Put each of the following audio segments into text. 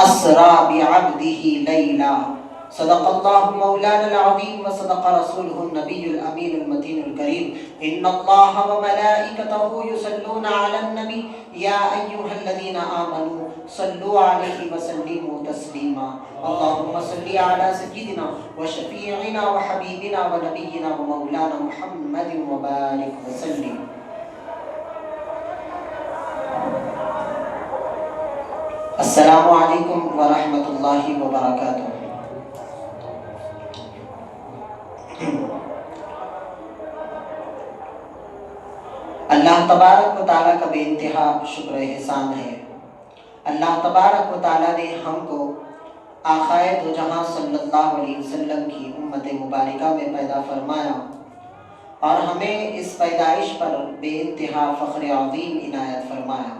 اسرا بعبده لیلا صدق اللہ مولانا العظیم وصدق رسولہ النبی الامین المتین الکریم ان اللہ وملائکتہ یصلون علی النبی یا ایہا الذین آمنوا صلوا علیہ وسلموا تسلیما اللہم صلی علی سیدنا وشفیعنا وحبیبنا ونبینا ومولانا محمد وبارک وسلم. السلام علیکم ورحمۃ اللہ وبرکاتہ. اللہ تبارک و تعالیٰ کا بے انتہا شکر احسان ہے. اللہ تبارک و تعالیٰ نے ہم کو آقائے دو جہاں صلی اللہ علیہ وسلم کی امت مبارکہ میں پیدا فرمایا اور ہمیں اس پیدائش پر بے انتہا فخر عظیم عنایت فرمایا.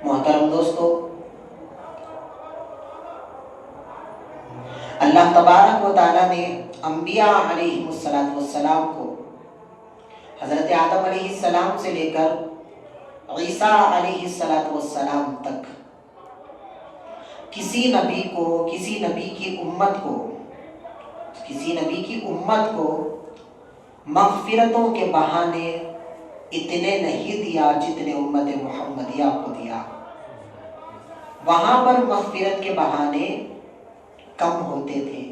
محترم دوستو، اللہ تبارک و تعالیٰ نے انبیاء علیہ السلام کو حضرت آدم علیہ السلام سے لے کر عیسیٰ علیہ السلام تک کسی نبی کی امت کو مغفرتوں کے بہانے اتنے نہیں دیا جتنے امت محمدیہ کو دیا. وہاں پر مغفرت کے بہانے کم ہوتے تھے.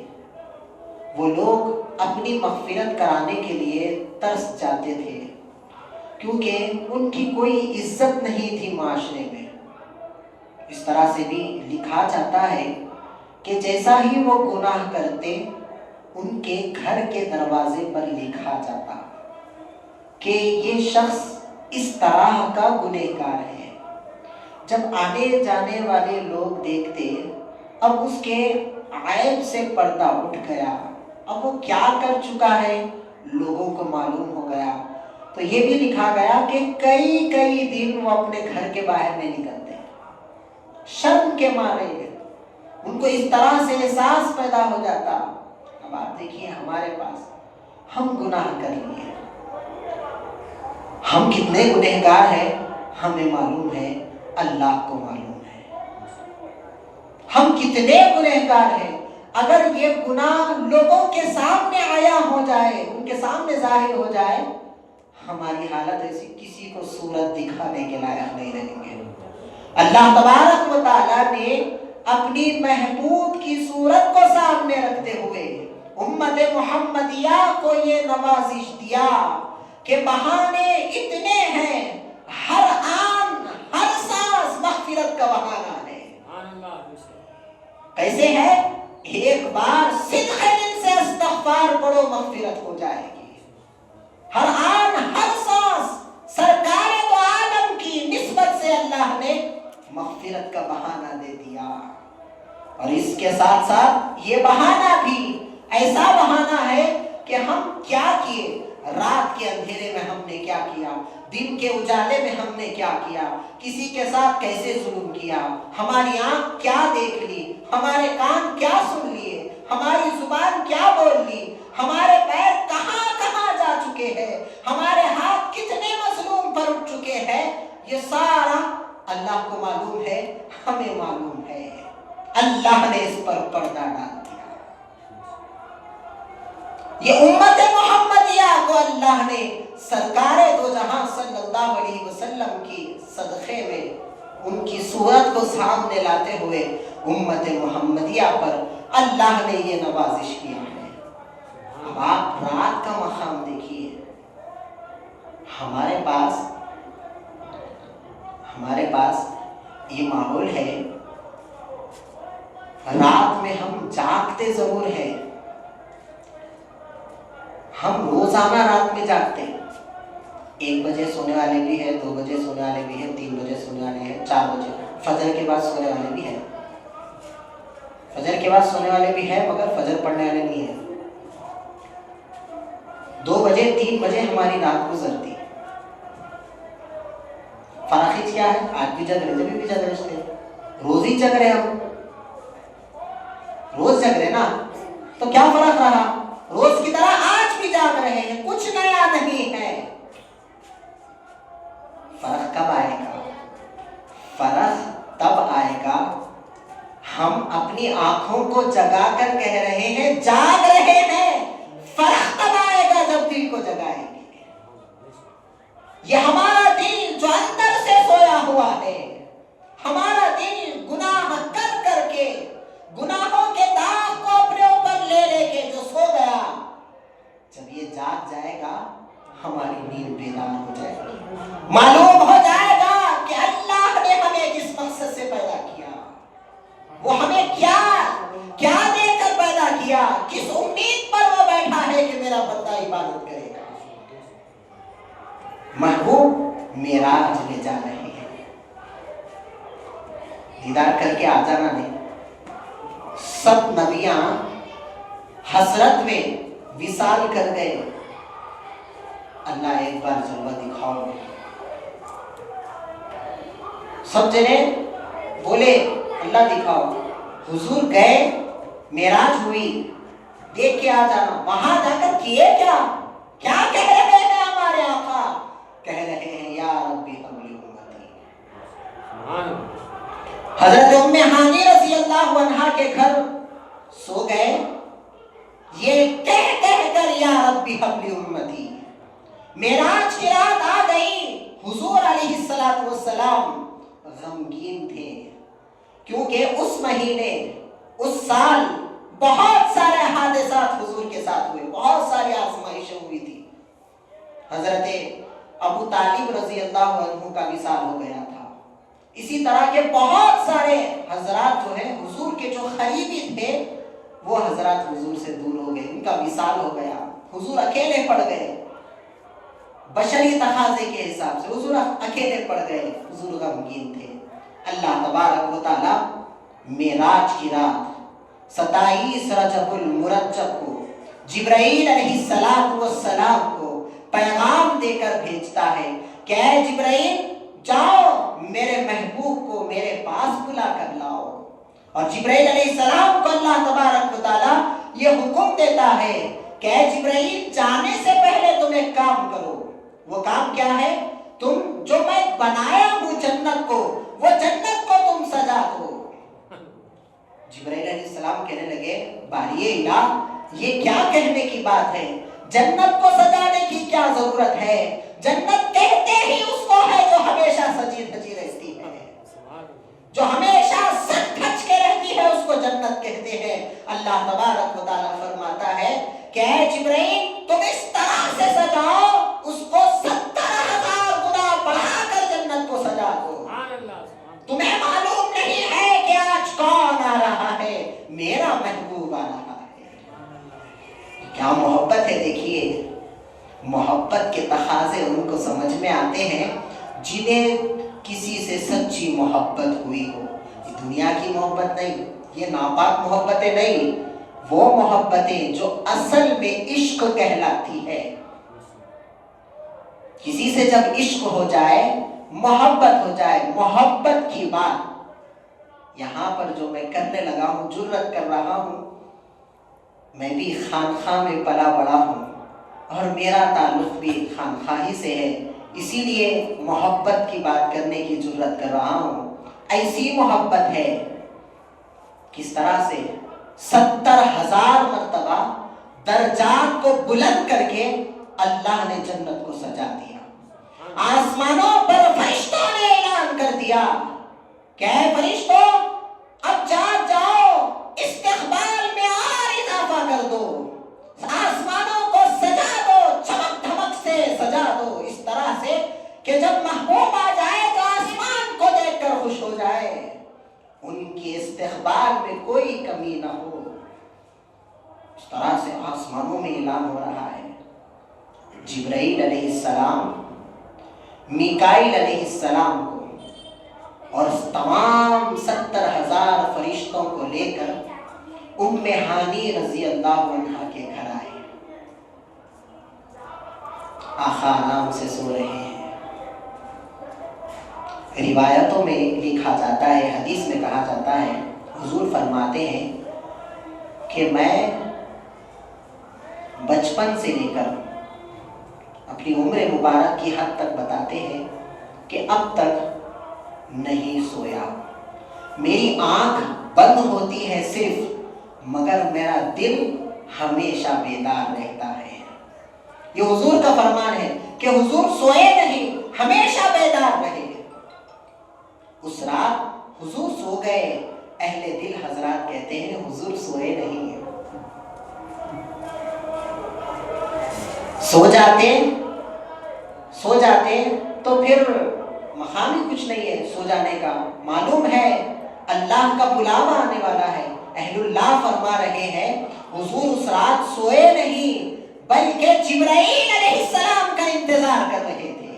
وہ لوگ اپنی مغفرت کرانے کے لیے ترس جاتے تھے کیونکہ ان کی کوئی عزت نہیں تھی معاشرے میں. اس طرح سے بھی لکھا جاتا ہے کہ جیسا ہی وہ گناہ کرتے ان کے گھر کے دروازے پر لکھا جاتا کہ یہ شخص اس طرح کا گنہگار ہے. جب آنے جانے والے لوگ دیکھتے اب اس کے عیب سے پردہ اٹھ گیا، اب وہ کیا کر چکا ہے لوگوں کو معلوم ہو گیا. تو یہ بھی لکھا گیا کہ کئی دن وہ اپنے گھر کے باہر نہیں نکلتے، شرم کے مارے. ان کو اس طرح سے احساس پیدا ہو جاتا. اب آپ دیکھیے ہمارے پاس ہم گناہ کر لیے، ہم کتنے گنہگار ہیں ہمیں معلوم ہے، اللہ کو معلوم ہے ہم کتنے گنہگار ہیں. اگر یہ گناہ لوگوں کے سامنے آیا ہو جائے، ان کے سامنے ظاہر ہو جائے، ہماری حالت ایسی کسی کو صورت دکھانے کے لائق نہیں رہیں گے. اللہ تبارک و تعالیٰ نے اپنی محبوب کی صورت کو سامنے رکھتے ہوئے امت محمدیہ کو یہ نوازش دیا کہ بہانے اتنے ہیں، ہر آن ہر سانس مغفرت کا بہانہ ہے. کیسے ہے؟ ایک بار صدق دل سے استغفار پڑھو مغفرت ہو جائے گی. ہر آن ہر سانس سرکار دو عالم کی نسبت سے اللہ نے مغفرت کا بہانہ دے دیا. اور اس کے ساتھ ساتھ یہ بہانہ بھی ایسا بہانہ ہے کہ ہم کیا کیے، رات کے اندھیرے میں ہم نے کیا کیا، دن کے اجالے میں ہم نے کیا کیا، کسی کے ساتھ کیسے ظلم کیا، ہماری آنکھ کیا دیکھ لی، ہمارے کان کیا سن لیے، ہماری زبان کیا بول لی، ہمارے پیر کہاں کہاں جا چکے ہیں، ہمارے ہاتھ کتنے مظلوم پر اٹھ چکے ہیں. یہ سارا اللہ کو معلوم ہے، ہمیں معلوم ہے. اللہ نے اس پر پردہ ڈال دیا. یہ امت محمدیہ کو اللہ نے سرکار دو جہاں صلی اللہ علیہ وسلم کی صدقے میں ان کی صورت کو سامنے لاتے ہوئے امت محمدیہ پر اللہ نے یہ نوازش کیا ہے. اب آپ رات کا مقام دیکھیے. ہمارے پاس یہ ماحول ہے، رات میں ہم جاگتے ضرور ہیں، ہم روزانہ رات میں جاگتے. 1 بجے سونے والے بھی ہیں، 2 بجے سونے والے بھی ہیں، 3 بجے سونے والے ہیں، 4 بجے فجر کے بعد سونے والے بھی ہیں. فجر کے بعد سونے والے بھی ہیں مگر فجر پڑھنے والے نہیں ہیں. 2 بجے 3 بجے ہماری رات گزرتی. فرق کیا ہے؟ آج بھی جگ رہے، جب بھی جگ رہے، روز ہی جگ رہے، ہم روز جگ رہے نا. تو کیا فرق رہا؟ روز کی طرح آج بھی جاگ رہے ہیں، کچھ نیا نہیں ہے. فرق کب آئے گا؟ فرق تب آئے گا ہم اپنی آنکھوں کو جگا کر کہہ رہے ہیں جاگ رہے ہیں، فرق تب آئے گا جب دل کو جگائیں گے۔ یہ ہمارا دل جو اندر سے سویا ہوا ہے، ہمارا دل گناہ کر کر کے، گناہوں کے داغ کو اپنے اوپر لے لے کے جو سو گیا، جب یہ جاگ جائے گا ہماری نیند بیدار ہو جائے گی، معلوم ہو جائے گا کہ اللہ نے ہمیں جس مقصد سے پیدا کیا، وہ ہمیں کیا دے کر پیدا کیا، کس امید پر وہ بیٹھا ہے کہ میرا بندہ عبادت کرے گا۔ محبوب معراج میں جا رہے ہیں، دیدار کر کے آ جانا نہیں۔ سب نبیاں حسرت میں وصال کر گئے، اللہ ایک بار جلوہ دکھاؤ۔ سب جنے بولے اللہ دکھاؤ، حضور گئے، معراج ہوئی، دیکھ کے آ جانا۔ وہاں جا کر کیے کیا کہہ رہے ہیں ہمارے آقا؟ کہہ رہے ہیں یا ربی حبلی امتی۔ حضرت ام ہانی رضی اللہ عنہا کے گھر سو گئے، یہ کہہ کر یا ربی حبلی امتی۔ معراج کی رات آ گئی، حضور علیہ السلام غمگین تھے، کیونکہ اس مہینے، اس سال بہت سارے حادثات حضور کے ساتھ ہوئے، بہت ساری آزمائشیں ہوئی تھی۔ حضرت ابو طالب رضی اللہ عنہ کا وصال ہو گیا تھا، اسی طرح کے بہت سارے حضرات جو ہیں حضور کے جو قریبی تھے وہ حضرات حضور سے دور ہو گئے، ان کا وصال ہو گیا، حضور اکیلے پڑ گئے، بشری تقاضے کے حساب سے حضور اکیلے پڑ گئے، حضور غمگین تھے۔ اللہ تبارک و تعالی معراج کی رات 27 رجب المرجب کو جبرائیل علیہ السلام کو پیغام دے کر بھیجتا ہے کہ اے جبرائیل جاؤ میرے محبوب کو میرے پاس بلا کر لاؤ۔ اور جبرائیل علیہ السلام کو اللہ تبارک و تعالی یہ حکم دیتا ہے کہ اے جبرائیل جانے سے پہلے تم ایک کام کرو۔ وہ کام کیا ہے؟ تم جو میں بنایا ہوں جنت کو، وہ جنت کو تم سجا دو۔ جبرائیل علیہ السلام کہنے لگے باری الہ یہ کیا کہنے کی بات ہے، جنت کو سجانے کی کیا ضرورت ہے، جنت کہتے ہی اس کو ہے جو ہمیشہ سجی دھجی رہتی ہے، جو ہمیشہ سج دھج کے رہتی ہے، اس کو جنت کہتے ہیں۔ اللہ تبارک و تعالیٰ فرماتا ہے کہ اے جبرائیل تم اس طرح سے سجاؤ، اس کو 70,000 گنا بڑھا کر جنت کو سجا دو۔ تمہیں معلوم نہیں ہے کہ آج کون آ رہا ہے، میرا محبوب آ رہا ہے۔ کیا محبت ہے، دیکھیے محبت کے تقاضے ان کو سمجھ میں آتے ہیں جنہیں کسی سے سچی محبت ہوئی ہو۔ یہ دنیا کی محبت نہیں، یہ ناپاک محبتیں نہیں، وہ محبتیں جو اصل میں عشق کہلاتی ہے۔ کسی سے جب عشق ہو جائے، محبت ہو جائے، محبت کی بات یہاں پر جو میں کرنے لگا ہوں، جرت کر رہا ہوں، میں بھی خانخواہ میں پلا بڑا ہوں اور میرا تعلق بھی خانخواہی سے ہے، اسی لیے محبت کی بات کرنے کی جرت کر رہا ہوں۔ ایسی محبت ہے، کس طرح سے 70,000 مرتبہ درجات کو بلند کر کے اللہ نے جنت کو سجا دیا۔ آسمانوں پر فرشتوں نے اعلان کر دیا کہ اے فرشتوں اب جاؤ استقبال میں اور اضافہ کر دو، آسمانوں کو سجا دو، چمک دھمک سے سجا دو، اس طرح سے کہ جب محبوب آ جائے تو آسمان کو دیکھ کر خوش ہو جائے، ان کے استقبال میں کوئی کمی نہ ہو۔ اس طرح سے آسمانوں میں اعلان ہو رہا ہے۔ جبرائیل علیہ السلام میکائیل علیہ السلام کو اور تمام 70,000 فرشتوں کو لے کر ام ہانی رضی اللہ عنہا کے گھر آئے۔ آقا آرام سے سو رہے ہیں۔ روایتوں میں لکھا جاتا ہے، حدیث میں کہا جاتا ہے، حضور فرماتے ہیں کہ میں بچپن سے لے کر اپنی عمر مبارک کی حد تک بتاتے ہیں کہ اب تک نہیں سویا، میری آنکھ بند ہوتی ہے صرف، مگر میرا دل ہمیشہ بیدار رہتا ہے۔ یہ حضور کا فرمان ہے کہ حضور سوئے نہیں، ہمیشہ بیدار رہے۔ اس رات حضور سو گئے، اہل دل حضرات کہتے ہیں حضور سوئے نہیں ہیں۔ سو جاتے تو پھر مقام ہی کچھ نہیں ہے سو جانے کا۔ معلوم ہے اللہ کا بلاوا آنے والا ہے۔ اہل اللہ فرما رہے ہیں حضور اس رات سوئے نہیں بلکہ جبرائیل علیہ السلام کا انتظار کر رہے تھے،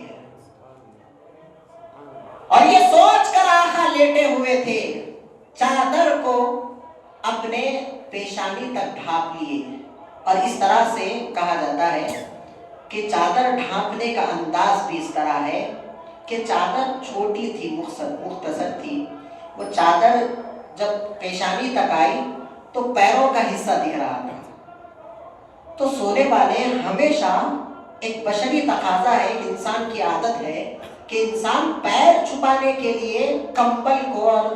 اور یہ سوچ کر آقا لیٹے ہوئے تھے، چادر کو اپنے پیشانی تک ڈھانپ لیے۔ اور اس طرح سے کہا جاتا ہے کہ چادر ڈھانپنے کا انداز بھی اس طرح ہے کہ چادر چھوٹی تھی، مختصر تھی۔ وہ چادر جب پیشانی تک آئی تو پیروں کا حصہ دکھ رہا تھا۔ تو سونے والے ہمیشہ ایک بشری تقاضا ہے کہ انسان کی عادت ہے کہ انسان پیر چھپانے کے لیے کمبل کو، اور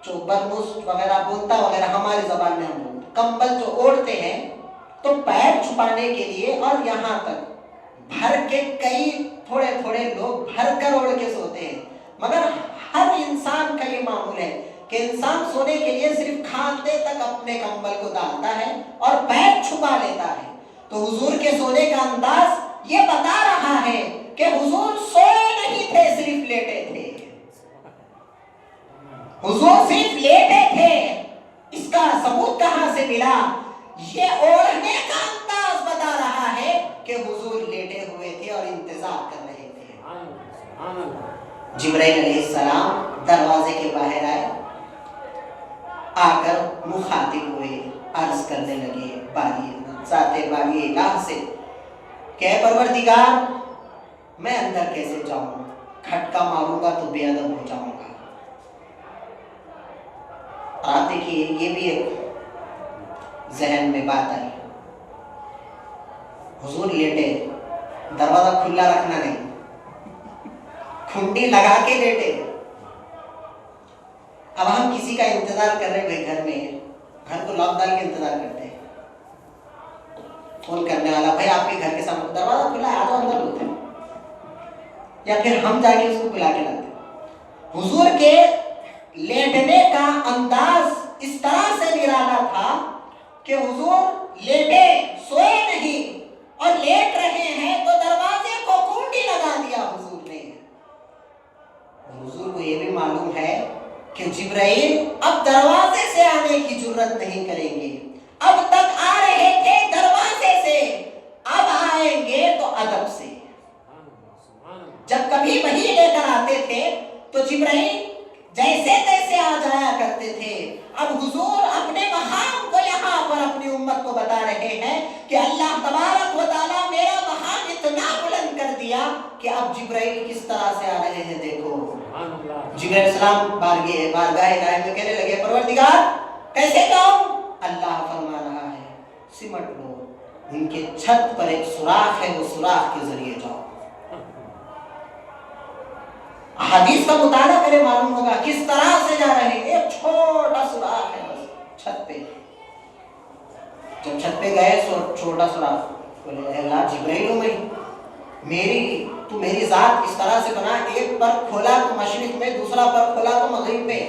جو برموس وغیرہ بولتا وغیرہ ہماری زبان میں ہم بولتے کمبل جو اوڑھتے ہیں تو پیر چھپانے کے لیے، اور یہاں تک بھر کے کئی تھوڑے لوگ بھر کر اوڑھ کے سوتے ہیں، مگر ہر انسان کا یہ معمول ہے کہ انسان سونے کے لیے صرف کھاتے تک اپنے کمبل کو ڈالتا ہے اور پیر چھپا لیتا ہے۔ تو حضور کے سونے کا انداز یہ بتا رہا ہے کہ حضور سوئے نہیں تھے، صرف لیٹے تھے۔ حضور صرف لیٹے تھے۔ اس کا ثبوت کہاں سے ملا؟ یہ اوڑھنے کا انداز بتا رہا ہے کہ حضور لیٹے ہوئے تھے اور انتظار کر رہے تھے۔ جبرائیل علیہ السلام دروازے کے باہر آئے، آ کر مخاطب ہوئے، عرض کرنے لگے ذات باری الہ سے کہ اے پروردگار، میں اندر کیسے جاؤں؟ کھٹکا ماروں گا تو بے ادب ہو جاؤں گا۔ آپ دیکھیے یہ بھی ایک ذہن میں بات آئی، حضور لیٹے، دروازہ کھلا رکھنا نہیں، کھنڈی لگا کے لیٹے۔ اب ہم کسی کا انتظار کر رہے ہیں، گھر میں گھر کو لاک ڈال کے انتظار کرتے ہیں، فون کرنے والا بھائی آپ کے گھر کے سامنے دروازہ کھلا ہے، آ جاؤ اندر ہوتے ہیں، یا پھر ہم جا کے اس کو بلا کے لاتے ہیں۔ حضور کے لیٹنے کا انداز اس طرح سے نرالا تھا کہ حضور لیٹے، سوئے نہیں، اور لیٹ رہے ہیں تو دروازے کو کنڈی لگا دیا حضور نے۔ حضور کو یہ بھی معلوم ہے کہ جبرائیل اب دروازے سے آنے کی جرت نہیں کریں گے، اب تک آ رہے تھے دروازے سے، اب آئیں گے تو ادب سے۔ جب کبھی وحی لے کر آتے تھے تو جبرائیل جیسے تیسے آ جایا کرتے تھے۔ اب حضور اپنے مقام کو یہاں پر اپنی امت کو بتا رہے ہیں کہ اللہ تبارک و تعالیٰ میرا مقام اتنا بلند کر دیا کہ اب جبرائیل کس طرح سے آ رہے ہیں دیکھو۔ جبرائیل السلام بارگاہ الہی میں کہنے لگے پروردگار کیسے جاؤں؟ اللہ فرما رہا ہے سمٹ لو، ان کے چھت پر ایک سوراخ ہے، وہ سوراخ کے ذریعے جاؤ۔ حدیث کا مطالعہ کرے معلوم ہوگا کس طرح سے جا رہے ہیں، ایک چھوٹا سوراخ ہے بس چھت پہ۔ جب چھت پہ گئے چھوٹا سوراخ، بولے اے اللہ جبرائیل ہوں تو میری ذات اس طرح سے بنا، ایک پر کھولا تو مشرق میں، دوسرا پر کھولا تو مغرب میں،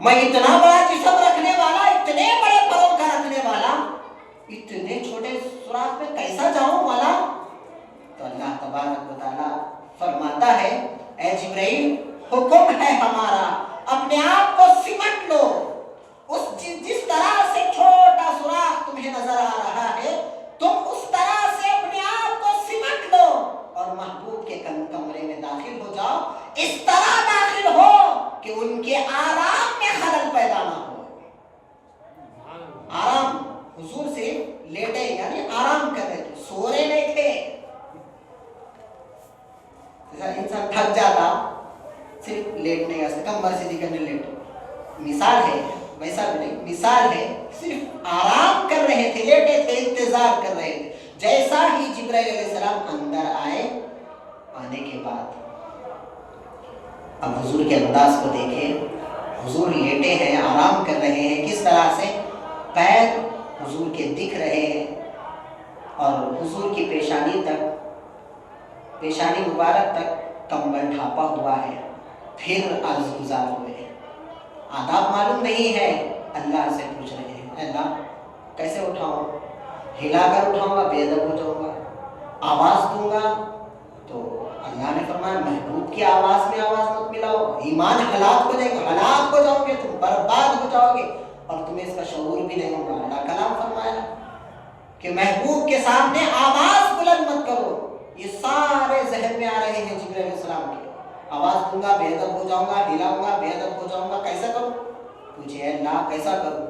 میں اتنا بڑا جسم رکھنے والا، اتنے بڑے پروں کا رکھنے والا، اتنے چھوٹے سوراخ میں کیسا جاؤں والا؟ تو اللہ تبارک و تعالیٰ فرماتا ہے اے جبرائیل حکم ہے ہمارا، اپنے آپ کو سمٹ لو، جس طرح سے چھوٹا سوراخ تمہیں نظر آ رہا ہے تم اس طرح سے اپنے آپ کو سمٹ لو اور محبوب کے کمرے میں داخل ہو جاؤ، اس طرح داخل ہو کہ ان کے آرام میں خلل پیدا نہ ہو۔ آرام، حضور سے لیٹے یعنی آرام کر رہے تھے، سو رہے نہیں تھے۔ انسان تھک جاتا صرف لیٹ نہیں آتا، کمر سیدھی کرنے لیٹ، مثال ہے ویسا بھی نہیں، مثال ہے صرف آرام کر رہے تھے، لیٹے تھے، انتظار کر رہے تھے۔ جیسا ہی جبرائیل علیہ السلام اندر آئے، آنے کے بعد اب حضور کے انداز کو دیکھیں، حضور لیٹے ہیں، آرام کر رہے ہیں، کس طرح سے پیر حضور کے دکھ رہے ہیں اور حضور کی پیشانی مبارک تک کمبل ڈھانپا ہوا ہے. پھر عرض گزار ہوئے، آداب معلوم نہیں ہے، اللہ سے پوچھ رہے ہیں اے اللہ کیسے اٹھاؤں، ہلا کر اٹھاؤں گا بے ادب ہو جاؤں گا، آواز دوں گا تو اللہ نے فرمایا محبوب کی آواز میں آواز مت ملاؤ، ایمان ہلاک ہو جائے گا، ہلاک ہو جاؤ گے، تم برباد ہو جاؤ گے اور تمہیں اس کا شعور بھی نہیں ہوگا. اللہ کلام فرمایا کہ محبوب کے سامنے آواز بلند مت کرو. یہ سارے ذہن میں آ رہے ہیں جبرائیل علیہ السلام کے، آواز دوں گا بے ادب ہو جاؤں گا، ہلاؤں گا بے ادب ہو جاؤں گا، کیسا کروں؟ پوچھے اے اللہ کیسا کروں؟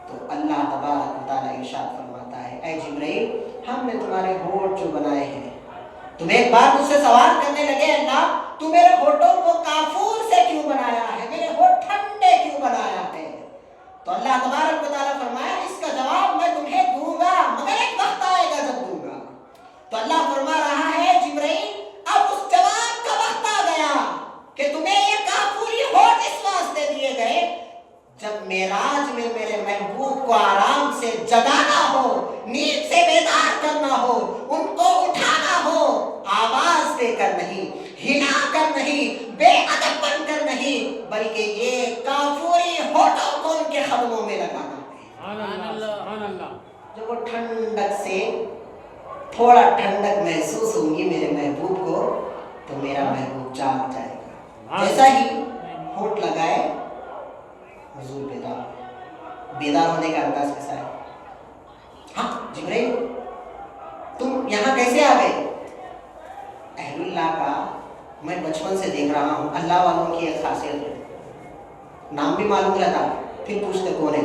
تو اللہ تبارک و تعالیٰ ارشاد فرماتا ہے اے جبرائیل ہم نے تمہارے ہونٹ جو بنائے ہیں، تم ایک بار مجھ سے سوال کرنے لگے اللہ تو میرے ہونٹوں کو کافور سے کیوں بنایا ہے، میرے ہونٹ ٹھنڈے کیوں بنایا ہے؟ تو اللہ تبارک و تعالیٰ فرمایا اس کا جواب میں تمہیں دوں گا مگر ایک وقت آئے گا جب دوں گا. تو اللہ فرما رہا ہے جبرائیل اب اس جواب کا وقت آ گیا کہ تمہیں یہ کافوری ہونٹ اس واسطے دیے گئے جب معراج میں میرے محبوب کو آرام سے جگانا ہو، نیند سے بیدار کرنا ہو، ان کو اٹھانا ہو، آواز دے کر نہیں، ہلا کر نہیں، بے ادب بن کر نہیں، بلکہ یہ کافوری ہونٹوں کو ان کے قدموں میں لگانا ہے. جب وہ ٹھنڈک سے تھوڑا ٹھنڈک محسوس ہوگی میرے محبوب کو تو میرا محبوب جاگ جائے گا. جیسا ہی ہونٹ لگائے حضور بیدار ہونے کا انداز کیسا ہے؟ ہاں جبرائیل تم یہاں کیسے آ گئے؟ اہل اللہ کا میں بچپن سے دیکھ رہا ہوں، اللہ والوں کی ایک خاصیت ہے نام بھی معلوم رہتا پھر پوچھتے کون ہے،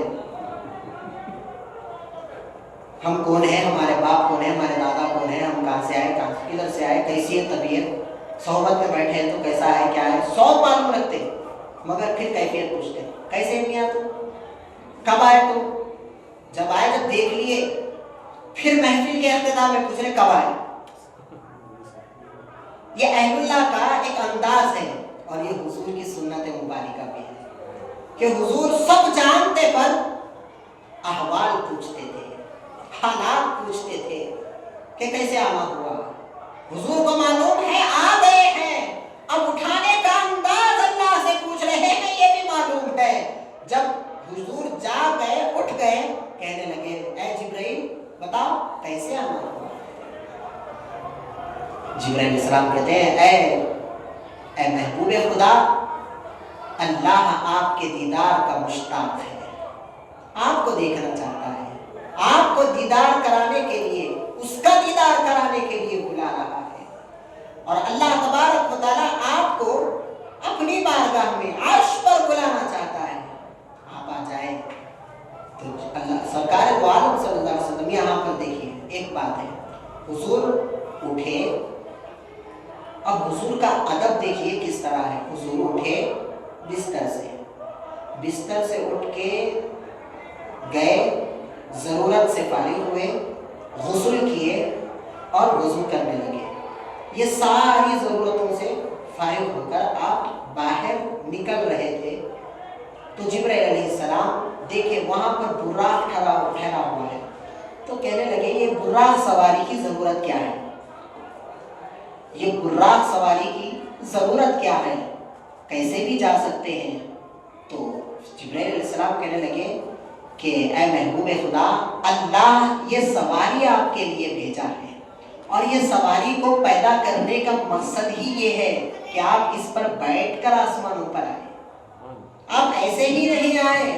ہم کون ہیں، ہمارے باپ کون ہیں، ہمارے دادا کون ہیں، ہم کہاں سے آئے، کدھر سے آئے، کیسی ہے طبیعت، صحبت میں بیٹھے ہیں تو کیسا ہے کیا ہے، سب معلوم رکھتے مگر پھر کیفیت پوچھتے کیسے میاں تم، کب آئے تم، جب آئے جب دیکھ لیے پھر محفل کے اختتام میں پوچھ رہے کب آئے. یہ اہل اللہ کا ایک انداز ہے اور یہ حضور کی سنت مبارکہ بھی ہے کہ حضور سب جانتے پر احوال پوچھتے تھے، حالات پوچھتے تھے کہ کیسے آنا ہوا. حضور کو معلوم ہے آ گئے ہیں، اب اٹھانے کا انداز اللہ سے پوچھ رہے ہیں یہ بھی معلوم ہے. جب حضور جا گئے اٹھ گئے کہنے لگے اے جبرائیل بتاؤ کیسے آنا ہوا. جبرائیل علیہ السلام کہتے ہیں اے محبوب خدا اللہ آپ کے دیدار کا مشتاق ہے، آپ کو دیکھنا چاہتا ہے، آپ کو دیدار کرانے کے لیے، اس کا دیدار کرانے کے لیے بلا رہا ہے. اور اللہ تبارک و تعالیٰ آپ کو اپنی بارگاہ میں عرش پر بلانا چاہتا ہے، آپ آ جائیں. تو اللہ سرکار دو عالم صلی اللہ علیہ وسلم یہاں پر دیکھیے ایک بات ہے، حضور اٹھے. اب حضور کا ادب دیکھیے کس طرح ہے. حضور اٹھے بستر سے اٹھ کے گئے، ضرورت سے فارغ ہوئے، غسل کیے اور وضو کرنے لگے. یہ ساری ضرورتوں سے فارغ ہو کر آپ باہر نکل رہے تھے تو جبرائیل علیہ السلام دیکھے وہاں پر براق ٹھہرا ہوا ہے تو کہنے لگے یہ براق سواری کی ضرورت کیا ہے، یہ براق سواری کی ضرورت کیا ہے، کیسے بھی جا سکتے ہیں. تو جبرائیل علیہ السلام کہنے لگے کہ اے محبوب خدا اللہ یہ سواری آپ کے لیے بھیجا ہے اور یہ سواری کو پیدا کرنے کا مقصد ہی یہ ہے کہ آپ اس پر بیٹھ کر آسمانوں پر آئے. آپ ایسے ہی نہیں آئے،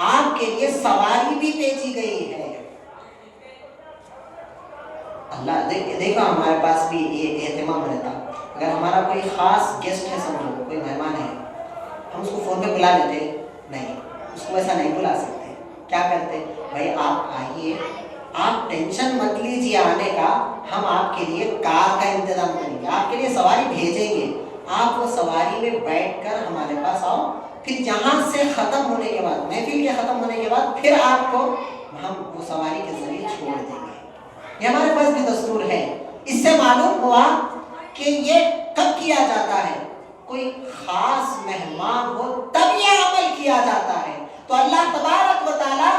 آپ کے لیے سواری بھی بھیجی گئی ہے. اللہ دیکھو ہمارے پاس بھی یہ اہتمام رہتا، اگر ہمارا کوئی خاص گیسٹ ہے، سمجھو کوئی مہمان ہے، ہم اس کو فون پہ بلا لیتے نہیں، اس کو ایسا نہیں بلا سکتے. کیا کرتے بھائی آپ آئیے، آپ ٹینشن مت لیجیے آنے کا، ہم آپ کے لیے کار کا انتظام کریں گے، آپ کے لیے سواری بھیجیں گے، آپ وہ سواری میں بیٹھ کر ہمارے پاس آؤ، پھر جہاں سے ختم ہونے کے بعد محفل کے ختم ہونے کے بعد پھر آپ کو ہم وہ سواری کے ذریعے چھوڑ دیں گے. یہ ہمارے پاس بھی دستور ہے. اس سے معلوم ہوا کہ یہ کب کیا جاتا ہے، کوئی خاص مہمان ہو تب یہ عمل کیا جاتا ہے. تو اللہ تبارک و تعالی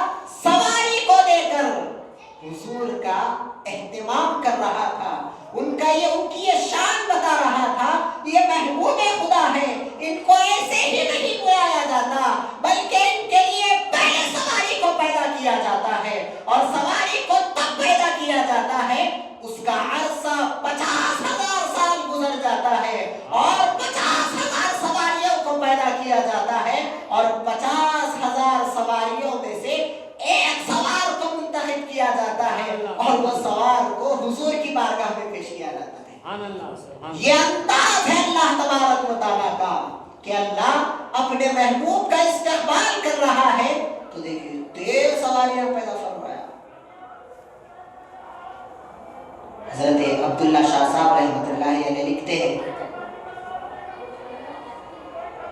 سواری کو دے کر حضور کا اہتمام کر رہا تھا، ان کی یہ شان بتا رہا تھا. یہ محبوب خدا ہے، ان کو ایسے ہی نہیں بلایا جاتا بلکہ ان کے لیے پہلے سواری کو پیدا کیا جاتا ہے، اور سواری کو تب پیدا کیا جاتا ہے اس کا عرصہ 50,000 سال گزر جاتا ہے، اور 50,000 سواریوں کو پیدا کیا جاتا ہے، اور 50,000 سواریوں میں سے ایک سوار کو منتخب کیا جاتا ہے، اور وہ سوار کو حضور کی بارگاہ میں پیش کیا جاتا ہے. یہ انداز ہے اللہ تبارک و تعالیٰ کا کہ اللہ اپنے محبوب کا استقبال کر رہا ہے تو دیکھیں 13 سواریاں پیدا فرمایا. حضرت عبداللہ شاہ صاحب رحمۃ اللہ علیہ لکھتے ہیں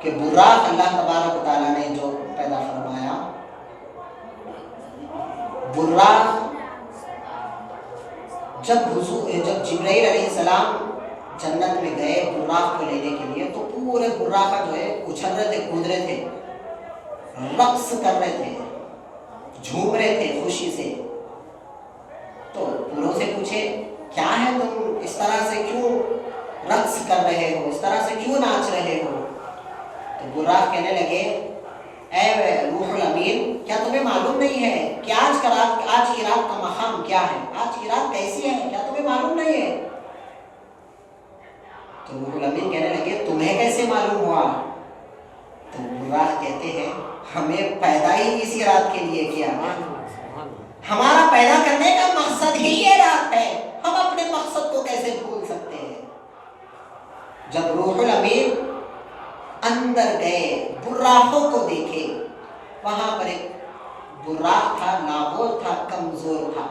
کہ براق اللہ تبارک و تعالیٰ نے جو پیدا فرمایا، براق جب جبرائیل علیہ السلام جنت میں گئے براق کو لینے کے لیے، تو پورے براق جو ہے اچھل رہے تھے، کود رہے تھے، رقص کر رہے تھے، جھوم رہے تھے خوشی سے. تو پوروں سے پوچھے کیا ہے تم اس طرح سے کیوں رقص کر رہے ہو، اس طرح سے کیوں ناچ رہے ہو؟ تو براق کہنے لگے اے روح الامین، کیا تمہیں معلوم نہیں ہے کہ آج کی رات کا مقام کیا ہے، آج کی رات کیسی ہے، کیا تمہیں معلوم نہیں ہے؟ تو روح الامین کہنے لگے تمہیں کیسے معلوم ہوا؟ تو براق کہتے ہیں ہمیں پیدا ہی اسی رات کے لیے کیا ہے، ہمارا پیدا کرنے کا مقصد ہی یہ رات ہے، ہم اپنے مقصد کو کیسے بھول سکتے ہیں؟ جب روح الامین اندر گئے، براقوں کو دیکھے، وہاں پر ایک براق تھا، نابور تھا، کمزور تھا،